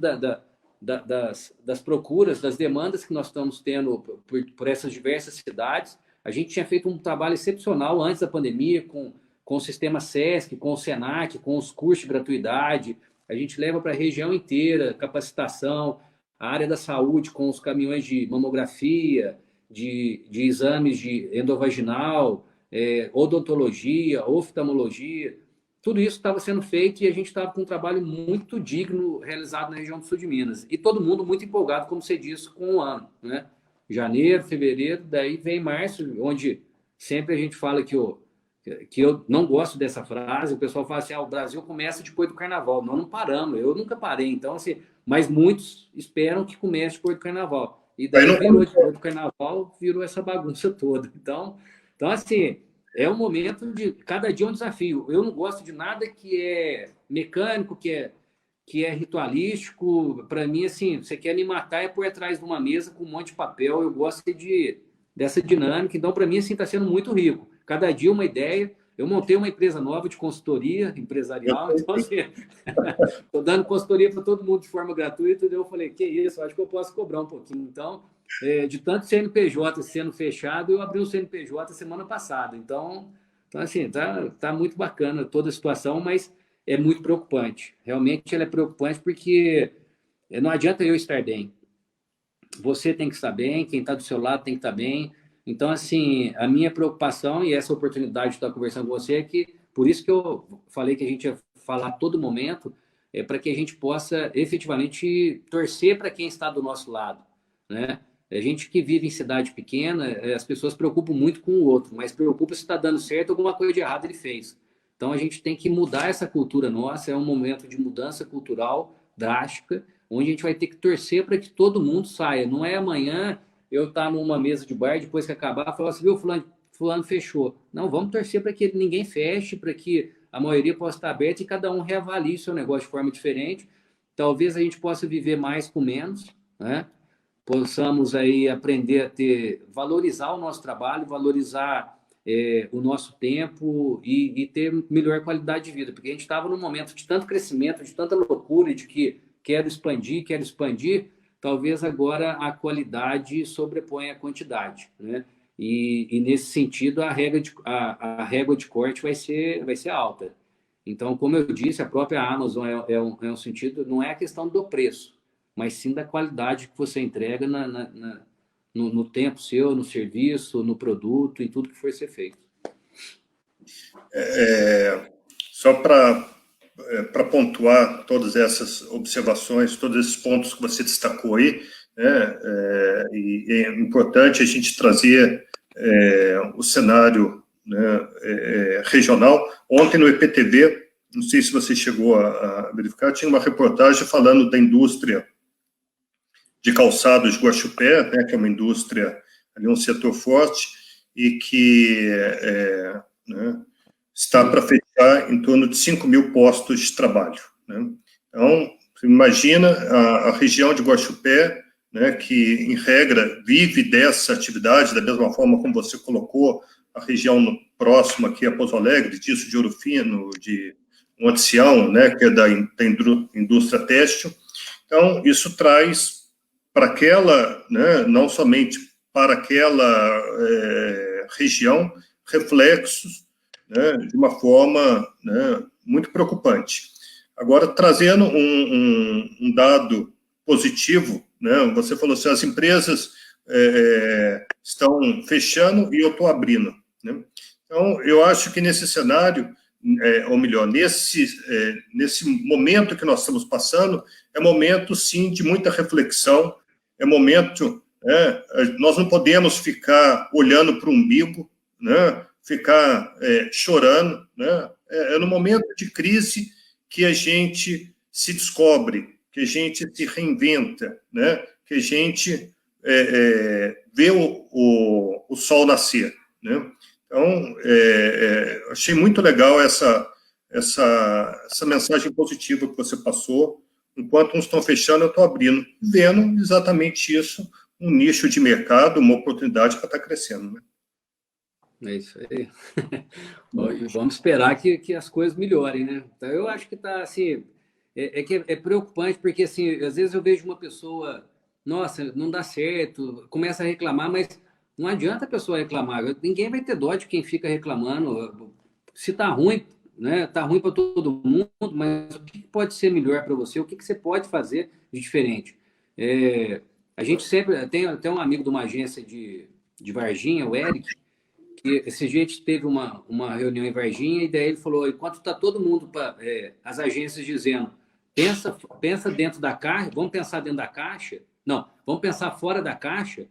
das procuras, das demandas que nós estamos tendo por essas diversas cidades. A gente tinha feito um trabalho excepcional antes da pandemia, com o sistema SESC, com o SENAC, com os cursos de gratuidade. A gente leva para a região inteira capacitação, a área da saúde com os caminhões de mamografia, de exames de endovaginal, odontologia, oftalmologia. Tudo isso estava sendo feito e a gente estava com um trabalho muito digno realizado na região do sul de Minas. E todo mundo muito empolgado, como você disse, com o ano, né? janeiro, fevereiro, daí vem março, onde sempre a gente fala que eu não gosto dessa frase, o pessoal fala assim, o Brasil começa depois do carnaval. Nós não paramos, eu nunca parei, então, assim, mas muitos esperam que comece depois do carnaval. E Aí daí não virou depois do carnaval, virou essa bagunça toda. Então assim, é um momento de cada dia é um desafio. Eu não gosto de nada que é mecânico, que é ritualístico. Para mim, assim, você quer me matar é por atrás de uma mesa com um monte de papel. Eu gosto dessa dinâmica. Então, para mim, assim, está sendo muito rico. Cada dia uma ideia. Eu montei uma empresa nova de consultoria empresarial. Então, assim, estou dando consultoria para todo mundo de forma gratuita. E eu falei, que isso, acho que eu posso cobrar um pouquinho. Então, de tanto CNPJ sendo fechado, eu abri um CNPJ semana passada. Então assim, tá muito bacana toda a situação, mas é muito preocupante. Realmente ela é preocupante porque não adianta eu estar bem. Você tem que estar bem, quem está do seu lado tem que estar bem. Então, assim, a minha preocupação e essa oportunidade de estar conversando com você é que, por isso que eu falei que a gente ia falar a todo momento, para que a gente possa efetivamente torcer para quem está do nosso lado, né? A gente que vive em cidade pequena, as pessoas se preocupam muito com o outro, mas preocupa se está dando certo, alguma coisa de errado ele fez. Então, a gente tem que mudar essa cultura nossa, é um momento de mudança cultural drástica, onde a gente vai ter que torcer para que todo mundo saia. Não é amanhã eu estar numa mesa de bar, depois que acabar, falar assim, viu, fulano fechou. Não, vamos torcer para que ninguém feche, para que a maioria possa estar aberta e cada um reavalie seu negócio de forma diferente. Talvez a gente possa viver mais com menos, né? Possamos aí aprender a valorizar o nosso trabalho, valorizar o nosso tempo e ter melhor qualidade de vida, porque a gente estava num momento de tanto crescimento, de tanta loucura, de que quero expandir, talvez agora a qualidade sobreponha a quantidade, né? E nesse sentido, a régua de corte vai ser alta. Então, como eu disse, a própria Amazon é um sentido, não é a questão do preço, mas sim da qualidade que você entrega no tempo seu, no serviço, no produto e tudo que for ser feito. Só para pontuar todas essas observações, todos esses pontos que você destacou aí, né, e é importante a gente trazer o cenário, né, regional. Ontem no EPTV, não sei se você chegou a verificar, tinha uma reportagem falando da indústria de calçados de Guaxupé, né, que é uma indústria, ali um setor forte, e que né, está para fechar em torno de 5 mil postos de trabalho, né? Então, imagina a região de Guaxupé, né, que, em regra, vive dessa atividade, da mesma forma como você colocou a região próxima aqui a Pouso Alegre, disso de Ouro Fino, de Monte-Sião, né, que é da indústria têxtil. Então, isso traz para aquela, né, não somente para aquela região, reflexos, né, de uma forma, né, muito preocupante. Agora, trazendo um dado positivo, né, você falou assim, as empresas estão fechando e eu estou abrindo, né? Então, eu acho que nesse cenário, ou melhor, nesse momento que nós estamos passando, é momento, sim, de muita reflexão, é momento, nós não podemos ficar olhando para o umbigo, né, ficar chorando, né? É no momento de crise que a gente se descobre, que a gente se reinventa, né? Que a gente vê o sol nascer, né? Então, achei muito legal essa mensagem positiva que você passou. Enquanto uns estão fechando, eu estou abrindo, vendo exatamente isso, um nicho de mercado, uma oportunidade para estar crescendo, né? É isso aí. Vamos esperar que as coisas melhorem, né? Então, eu acho que está assim. Que é preocupante, porque assim, às vezes eu vejo uma pessoa, nossa, não dá certo, começa a reclamar, mas não adianta a pessoa reclamar. Ninguém vai ter dó de quem fica reclamando. Se tá ruim, né? Tá ruim para todo mundo, mas o que pode ser melhor para você? O que você pode fazer de diferente? A gente sempre tem até um amigo de uma agência de Varginha, o Eric, que esse dia a gente teve uma reunião em Varginha e daí ele falou, enquanto está todo mundo, as agências dizendo, pensa dentro da caixa, vamos pensar dentro da caixa? Não, vamos pensar fora da caixa.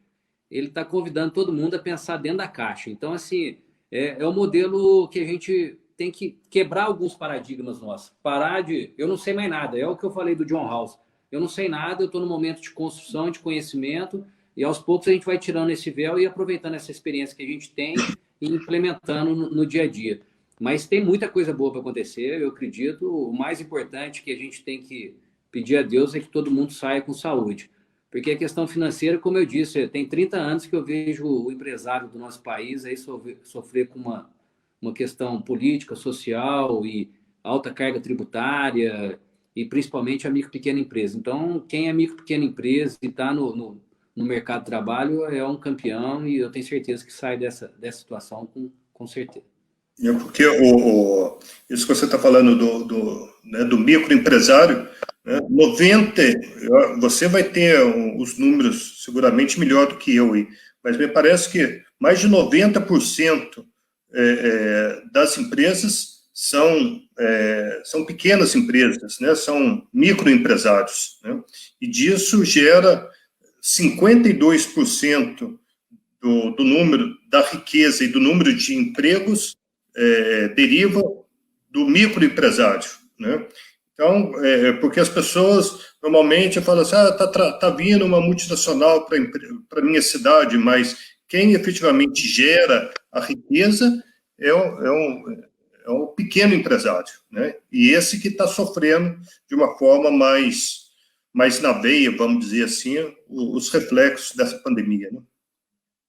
ele está convidando todo mundo a pensar dentro da caixa. Então, assim, é o modelo que a gente tem que quebrar alguns paradigmas nossos. Parar de... Eu não sei mais nada. É o que eu falei do John House. Eu não sei nada, eu estou no momento de construção, de conhecimento, e aos poucos a gente vai tirando esse véu e aproveitando essa experiência que a gente tem e implementando no dia a dia. Mas tem muita coisa boa para acontecer, eu acredito. O mais importante que a gente tem que pedir a Deus é que todo mundo saia com saúde. Porque a questão financeira, como eu disse, tem 30 anos que eu vejo o empresário do nosso país aí sofrer com uma questão política, social e alta carga tributária, e principalmente a micro e pequena empresa. Então, quem é micro e pequena empresa e está no mercado de trabalho é um campeão, e eu tenho certeza que sai dessa situação com certeza. Porque isso que você está falando né, do microempresário, né, 90, você vai ter os números seguramente melhor do que eu, mas me parece que mais de 90% das empresas são pequenas empresas, né, são microempresários, né, e disso gera 52% do número da riqueza e do número de empregos deriva do microempresário, né? Então, porque as pessoas normalmente falam assim, tá vindo uma multinacional para minha cidade, mas quem efetivamente gera a riqueza é o pequeno empresário, né? E esse que está sofrendo de uma forma mais na veia, vamos dizer assim, os reflexos dessa pandemia, né?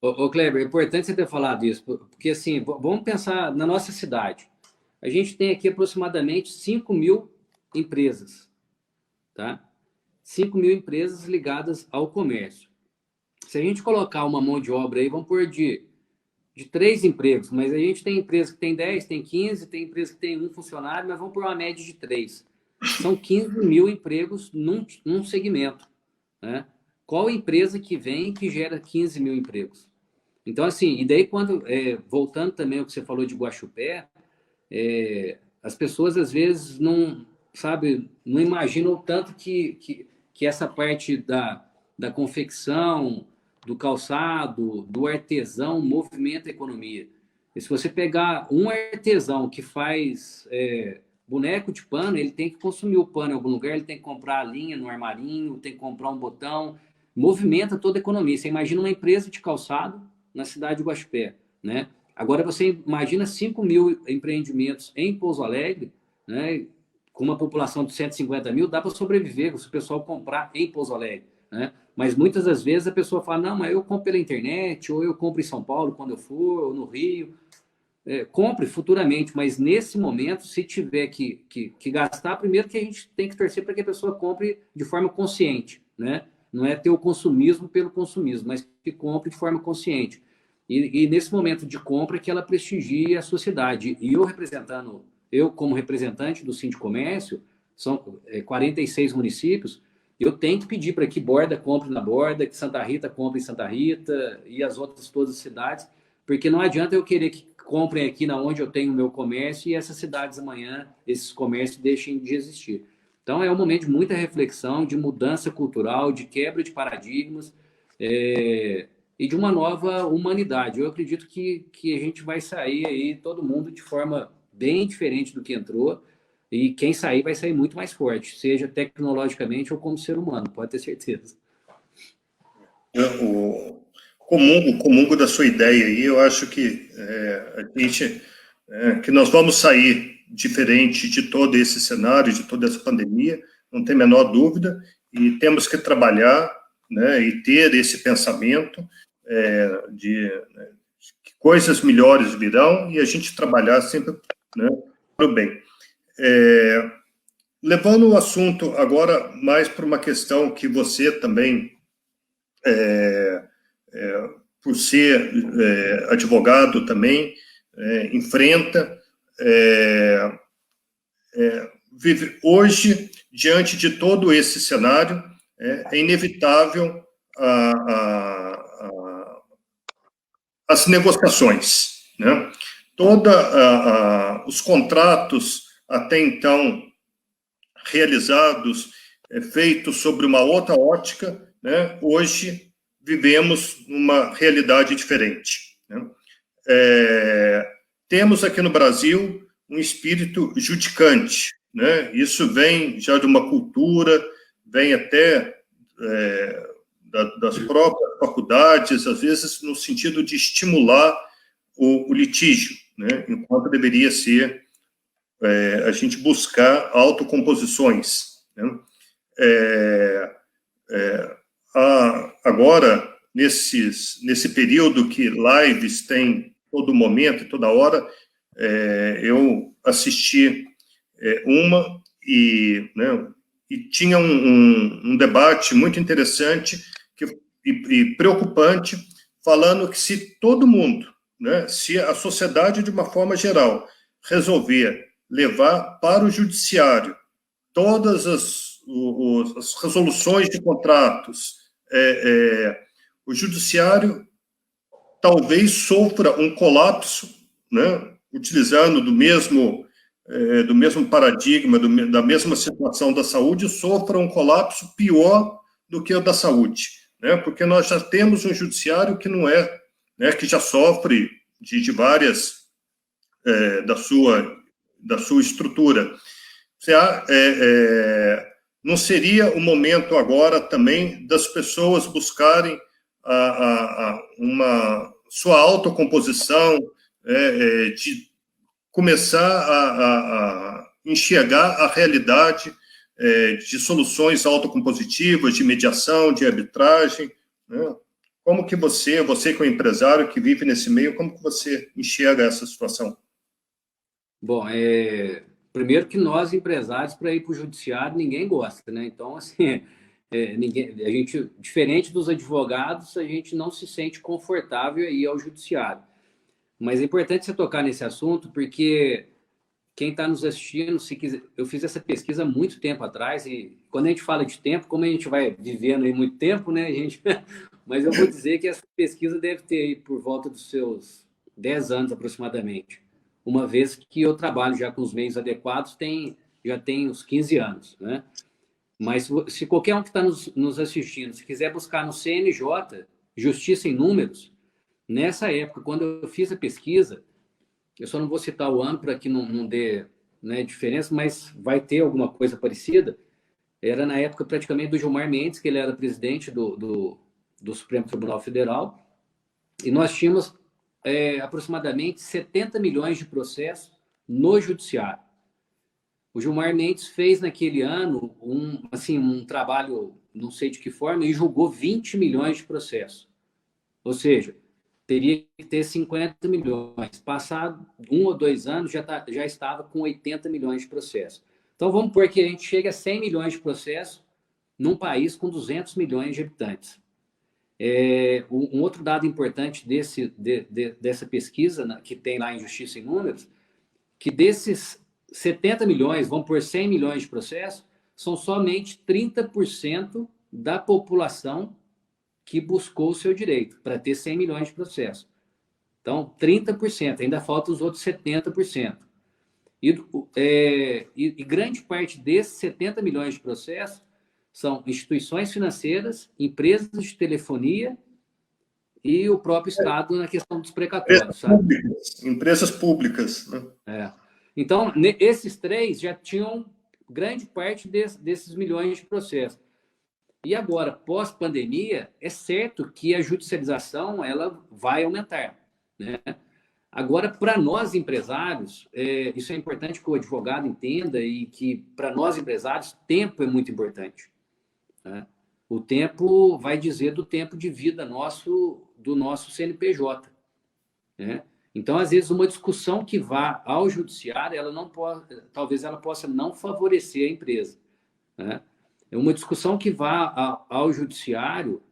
Ô, Kleber, é importante você ter falado isso, porque assim, vamos pensar na nossa cidade. A gente tem aqui aproximadamente 5.000 empresas, tá? 5.000 empresas ligadas ao comércio. Se a gente colocar uma mão de obra aí, vamos pôr de 3 empregos, mas a gente tem empresa que tem 10, tem 15, tem empresa que tem 1 funcionário, mas vamos pôr uma média de 3. São 15.000 empregos num segmento, né? Qual empresa que vem que gera 15.000 empregos? Então, assim, e daí quando, voltando também ao que você falou de Guaxupé, as pessoas às vezes não, sabe, não imaginam o tanto que essa parte da confecção, do calçado, do artesão movimenta a economia. E se você pegar um artesão que faz boneco de pano, ele tem que consumir o pano em algum lugar, ele tem que comprar a linha no armarinho, tem que comprar um botão, movimenta toda a economia. Você imagina uma empresa de calçado na cidade de Guaxupé, né? Agora você imagina 5.000 empreendimentos em Pouso Alegre, né? Com uma população de 150 mil, dá para sobreviver se o pessoal comprar em Pouso Alegre, né? Mas muitas das vezes a pessoa fala, não, mas eu compro pela internet, ou eu compro em São Paulo quando eu for, ou no Rio. Compre futuramente, mas nesse momento, se tiver que gastar, primeiro que a gente tem que torcer para que a pessoa compre de forma consciente, né? Não é ter o consumismo pelo consumismo, mas que compre de forma consciente. E nesse momento de compra que ela prestigie a sociedade. E eu como representante do Sindicomércio, são 46 municípios, eu tenho que pedir para que Borda compre na Borda, que Santa Rita compre em Santa Rita e as outras todas as cidades, porque não adianta eu querer que comprem aqui na onde eu tenho o meu comércio e essas cidades amanhã, esses comércios deixem de existir. Então é um momento de muita reflexão, de mudança cultural, de quebra de paradigmas e de uma nova humanidade. Eu acredito que a gente vai sair aí, todo mundo, de forma bem diferente do que entrou, e quem sair vai sair muito mais forte, seja tecnologicamente ou como ser humano, pode ter certeza. Comungo da sua ideia aí, eu acho que que nós vamos sair diferente de todo esse cenário, de toda essa pandemia, não tem a menor dúvida, e temos que trabalhar, né, e ter esse pensamento de que coisas melhores virão, e a gente trabalhar sempre, né, para o bem. Levando o assunto agora mais para uma questão que você também por ser advogado também, enfrenta, vive hoje, diante de todo esse cenário, é inevitável as negociações, né? Os contratos até então realizados, feitos sobre uma outra ótica, né? Hoje vivemos uma realidade diferente, né? Temos aqui no Brasil um espírito judicante, né? Isso vem já de uma cultura, vem até das próprias faculdades, às vezes no sentido de estimular o litígio, né? Enquanto deveria ser a gente buscar autocomposições, né? Agora, nesse período que lives tem todo momento e toda hora, eu assisti uma né, e tinha um debate muito interessante e preocupante, falando que se todo mundo, né, se a sociedade, de uma forma geral, resolver levar para o judiciário todas as resoluções de contratos, o judiciário talvez sofra um colapso, né, utilizando do mesmo paradigma, da mesma situação da saúde, sofra um colapso pior do que o da saúde, né, porque nós já temos um judiciário que não né, que já sofre de várias da sua estrutura. Não seria o momento agora também das pessoas buscarem uma sua autocomposição, de começar a enxergar a realidade de soluções autocompositivas, de mediação, de arbitragem, né? Como que você que é um empresário que vive nesse meio, como que você enxerga essa situação? Bom, primeiro que nós, empresários, para ir para o judiciário, ninguém gosta, né? Então, assim, a gente, diferente dos advogados, a gente não se sente confortável em ir ao judiciário. Mas é importante você tocar nesse assunto, porque quem está nos assistindo, se quiser, eu fiz essa pesquisa há muito tempo atrás, e quando a gente fala de tempo, como a gente vai vivendo aí muito tempo, né, gente? Mas eu vou dizer que essa pesquisa deve ter aí por volta dos seus 10 anos aproximadamente, uma vez que eu trabalho já com os meios adequados, já tem uns 15 anos, né? Mas se qualquer um que está nos assistindo, se quiser buscar no CNJ, Justiça em Números, nessa época, quando eu fiz a pesquisa, eu só não vou citar o ano para que não dê, né, diferença, mas vai ter alguma coisa parecida. Era na época praticamente do Gilmar Mendes, que ele era presidente do Supremo Tribunal Federal, e nós tínhamos aproximadamente 70 milhões de processos no judiciário. O Gilmar Mendes fez naquele ano um trabalho, não sei de que forma, e julgou 20 milhões de processos. Ou seja, teria que ter 50 milhões. Passado 1 ou 2 anos, já estava com 80 milhões de processos. Então, vamos supor que a gente chega a 100 milhões de processos num país com 200 milhões de habitantes. Um outro dado importante dessa pesquisa, que tem lá em Justiça em Números, que desses 70 milhões, vamos por 100 milhões de processos, são somente 30% da população que buscou o seu direito para ter 100 milhões de processos. Então, 30%, ainda falta os outros 70%. E grande parte desses 70 milhões de processos são instituições financeiras, empresas de telefonia e o próprio Estado na questão dos precatórios. Empresas públicas. Né? Então, esses três já tinham grande parte desses milhões de processos. E agora, pós-pandemia, é certo que a judicialização ela vai aumentar, né? Agora, para nós empresários, isso é importante que o advogado entenda e que, para nós empresários, tempo é muito importante, né? O tempo vai dizer do tempo de vida do nosso CNPJ, né? Então, às vezes, uma discussão que vá ao judiciário, talvez ela possa não favorecer a empresa, né? Uma discussão que vá ao judiciário,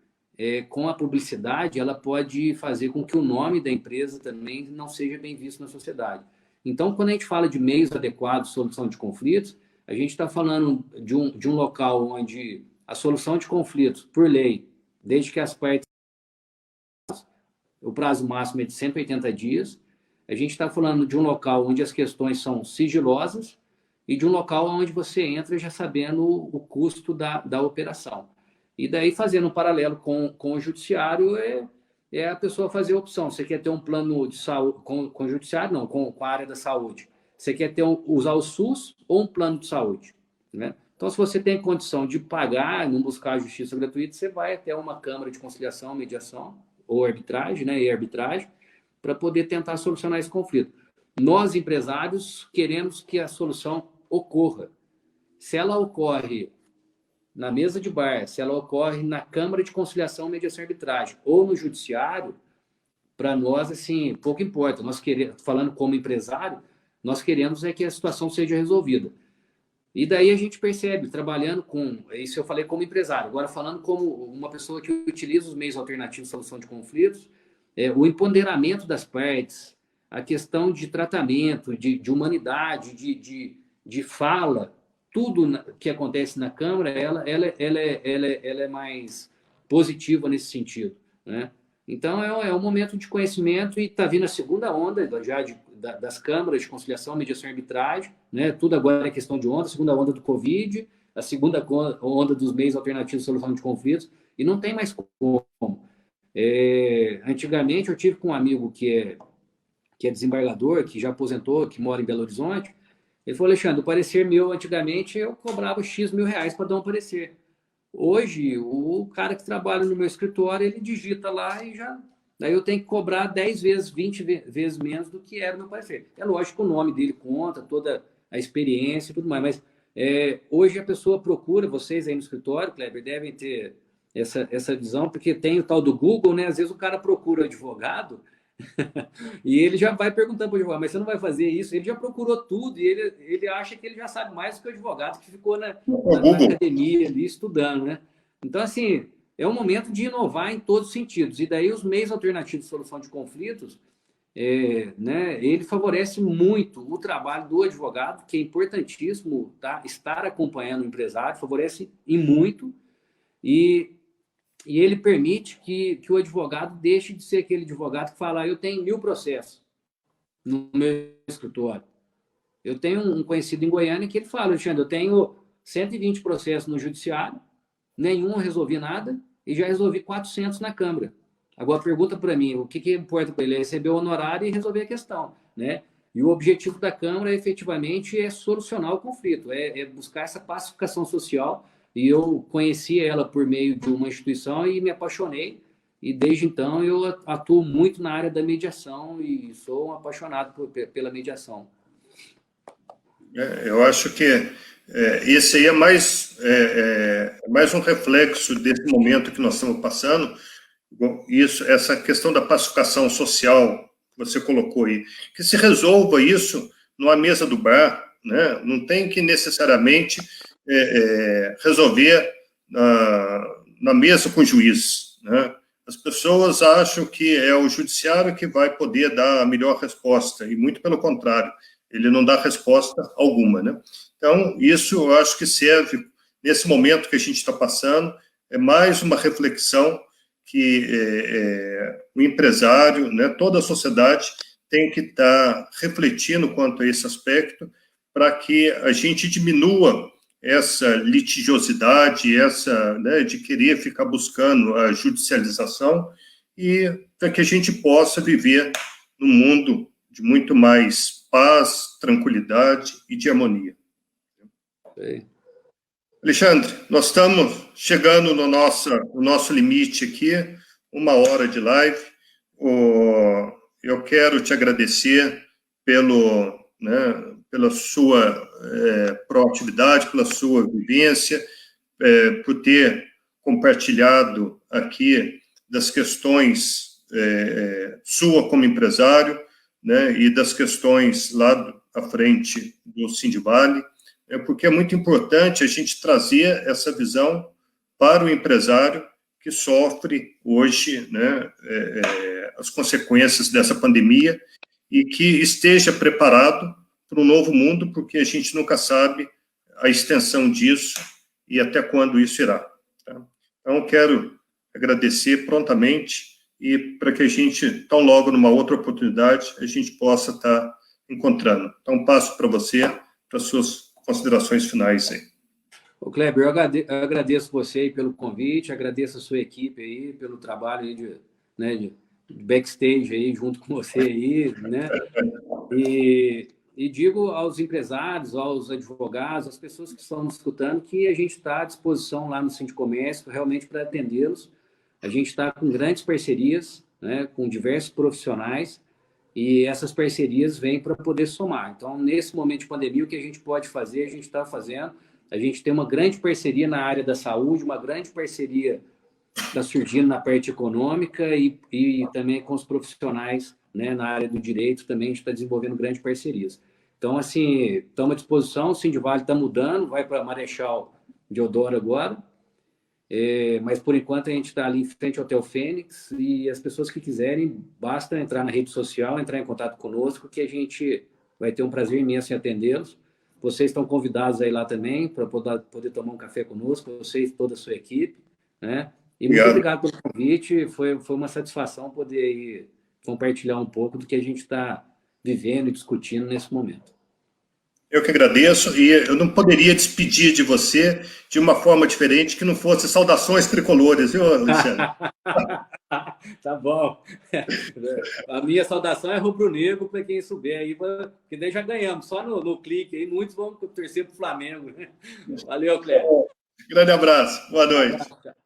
com a publicidade, ela pode fazer com que o nome da empresa também não seja bem visto na sociedade. Então, quando a gente fala de meios adequados, solução de conflitos, a gente está falando de um local onde a solução de conflitos, por lei, desde que as partes... O prazo máximo é de 180 dias. A gente está falando de um local onde as questões são sigilosas e de um local onde você entra já sabendo o custo da operação. E daí, fazendo um paralelo com o judiciário, é a pessoa fazer a opção. Você quer ter um plano de saúde com o judiciário? Não, com a área da saúde. Você quer usar o SUS ou um plano de saúde? Né? Então, se você tem condição de pagar, não buscar a justiça gratuita, você vai até uma câmara de conciliação, mediação ou arbitragem, né, e arbitragem, para poder tentar solucionar esse conflito. Nós, empresários, queremos que a solução ocorra. Se ela ocorre na mesa de bar, se ela ocorre na Câmara de Conciliação, Mediação e Arbitragem ou no Judiciário, para nós, assim, pouco importa. Nós queremos, falando como empresário, nós queremos é que a situação seja resolvida. E daí a gente percebe, trabalhando com... Isso eu falei como empresário. Agora, falando como uma pessoa que utiliza os meios alternativos de solução de conflitos, o empoderamento das partes, a questão de tratamento, de humanidade, de fala, tudo que acontece na Câmara, ela é mais positiva nesse sentido, né? Então, é um momento de conhecimento e está vindo a segunda onda já das câmaras de conciliação, mediação e arbitragem, né? Tudo agora é questão de onda, a segunda onda do Covid, a segunda onda dos meios alternativos de solução de conflitos, e não tem mais como. Antigamente, eu tive com um amigo que é desembargador, que já aposentou, que mora em Belo Horizonte. Ele falou: Alexandre, o parecer meu, antigamente, eu cobrava X mil reais para dar um parecer. Hoje, o cara que trabalha no meu escritório, ele digita lá e já... Daí eu tenho que cobrar 10 vezes, 20 vezes menos do que era o meu parecer. É lógico que o nome dele conta, toda a experiência e tudo mais, mas hoje a pessoa procura, vocês aí no escritório, Kleber, devem ter essa visão, porque tem o tal do Google, né? Às vezes o cara procura advogado e ele já vai perguntando para o advogado: mas você não vai fazer isso? Ele já procurou tudo e ele acha que ele já sabe mais do que o advogado que ficou na academia ali estudando, né? Então, assim, é um momento de inovar em todos os sentidos. E daí os meios alternativos de solução de conflitos, né, ele favorece muito o trabalho do advogado, que é importantíssimo, tá? Estar acompanhando o empresário, favorece em muito, e ele permite que o advogado deixe de ser aquele advogado que fala: eu tenho 1000 processos no meu escritório. Eu tenho um conhecido em Goiânia que ele fala: Alexandre, eu tenho 120 processos no judiciário, nenhum eu resolvi nada e já resolvi 400 na Câmara. Agora pergunta para mim, o que importa para ele? É receber o honorário e resolver a questão, né? E o objetivo da Câmara, efetivamente, é solucionar o conflito, é buscar essa pacificação social. E eu conheci ela por meio de uma instituição e me apaixonei. E desde então eu atuo muito na área da mediação e sou um apaixonado pela mediação. Eu acho que esse aí é mais um reflexo desse momento que nós estamos passando. Essa questão da pacificação social que você colocou aí, que se resolva isso numa mesa do bar, né? Não tem que necessariamente resolver na mesa com o juiz, né? As pessoas acham que é o judiciário que vai poder dar a melhor resposta, e muito pelo contrário, ele não dá resposta alguma, né? Então, isso eu acho que serve, nesse momento que a gente está passando, é mais uma reflexão que o empresário, né, toda a sociedade tem que estar refletindo quanto a esse aspecto, para que a gente diminua essa litigiosidade, né, de querer ficar buscando a judicialização, e para que a gente possa viver num mundo de muito mais paz, tranquilidade e de harmonia. Sei. Alexandre, nós estamos chegando no nosso limite aqui, 1 hora de live. Eu quero te agradecer pela sua proatividade, pela sua vivência, por ter compartilhado aqui das questões sua como empresário, né, e das questões lá à frente do Sindivale, porque é muito importante a gente trazer essa visão para o empresário que sofre hoje, né, as consequências dessa pandemia, e que esteja preparado para um novo mundo, porque a gente nunca sabe a extensão disso e até quando isso irá. Tá? Então, quero agradecer prontamente, e para que a gente, tão logo numa outra oportunidade, a gente possa estar encontrando. Então, passo para você, para as suas considerações finais aí. Ô, Kleber, eu agradeço você aí pelo convite, agradeço a sua equipe aí pelo trabalho aí né, de backstage aí junto com você aí, né? E digo aos empresários, aos advogados, às pessoas que estão nos escutando, que a gente está à disposição lá no Sindicomércio realmente para atendê-los. A gente está com grandes parcerias, né, com diversos profissionais, e essas parcerias vêm para poder somar. Então, nesse momento de pandemia, o que a gente pode fazer, a gente está fazendo. A gente tem uma grande parceria na área da saúde, uma grande parceria está surgindo na parte econômica e também com os profissionais, né, na área do direito também a gente está desenvolvendo grandes parcerias. Então, assim, estamos à disposição, o Sindivale está mudando, vai para Marechal Deodoro agora, mas por enquanto a gente está ali em frente ao Hotel Fênix e as pessoas que quiserem, basta entrar na rede social, entrar em contato conosco, que a gente vai ter um prazer imenso em atendê-los. Vocês estão convidados aí lá também para poder tomar um café conosco, vocês e toda a sua equipe, né? E muito Obrigado. obrigado pelo convite, foi uma satisfação poder aí compartilhar um pouco do que a gente está vivendo e discutindo nesse momento. Eu que agradeço, e eu não poderia despedir de você de uma forma diferente que não fosse saudações tricolores, viu, Luciano? Tá bom. A minha saudação é rubro-negro para quem souber aí, que daí já ganhamos. Só no clique aí, muitos vão torcer para o Flamengo. Valeu, Cléber. Grande abraço, boa Um noite. abraço.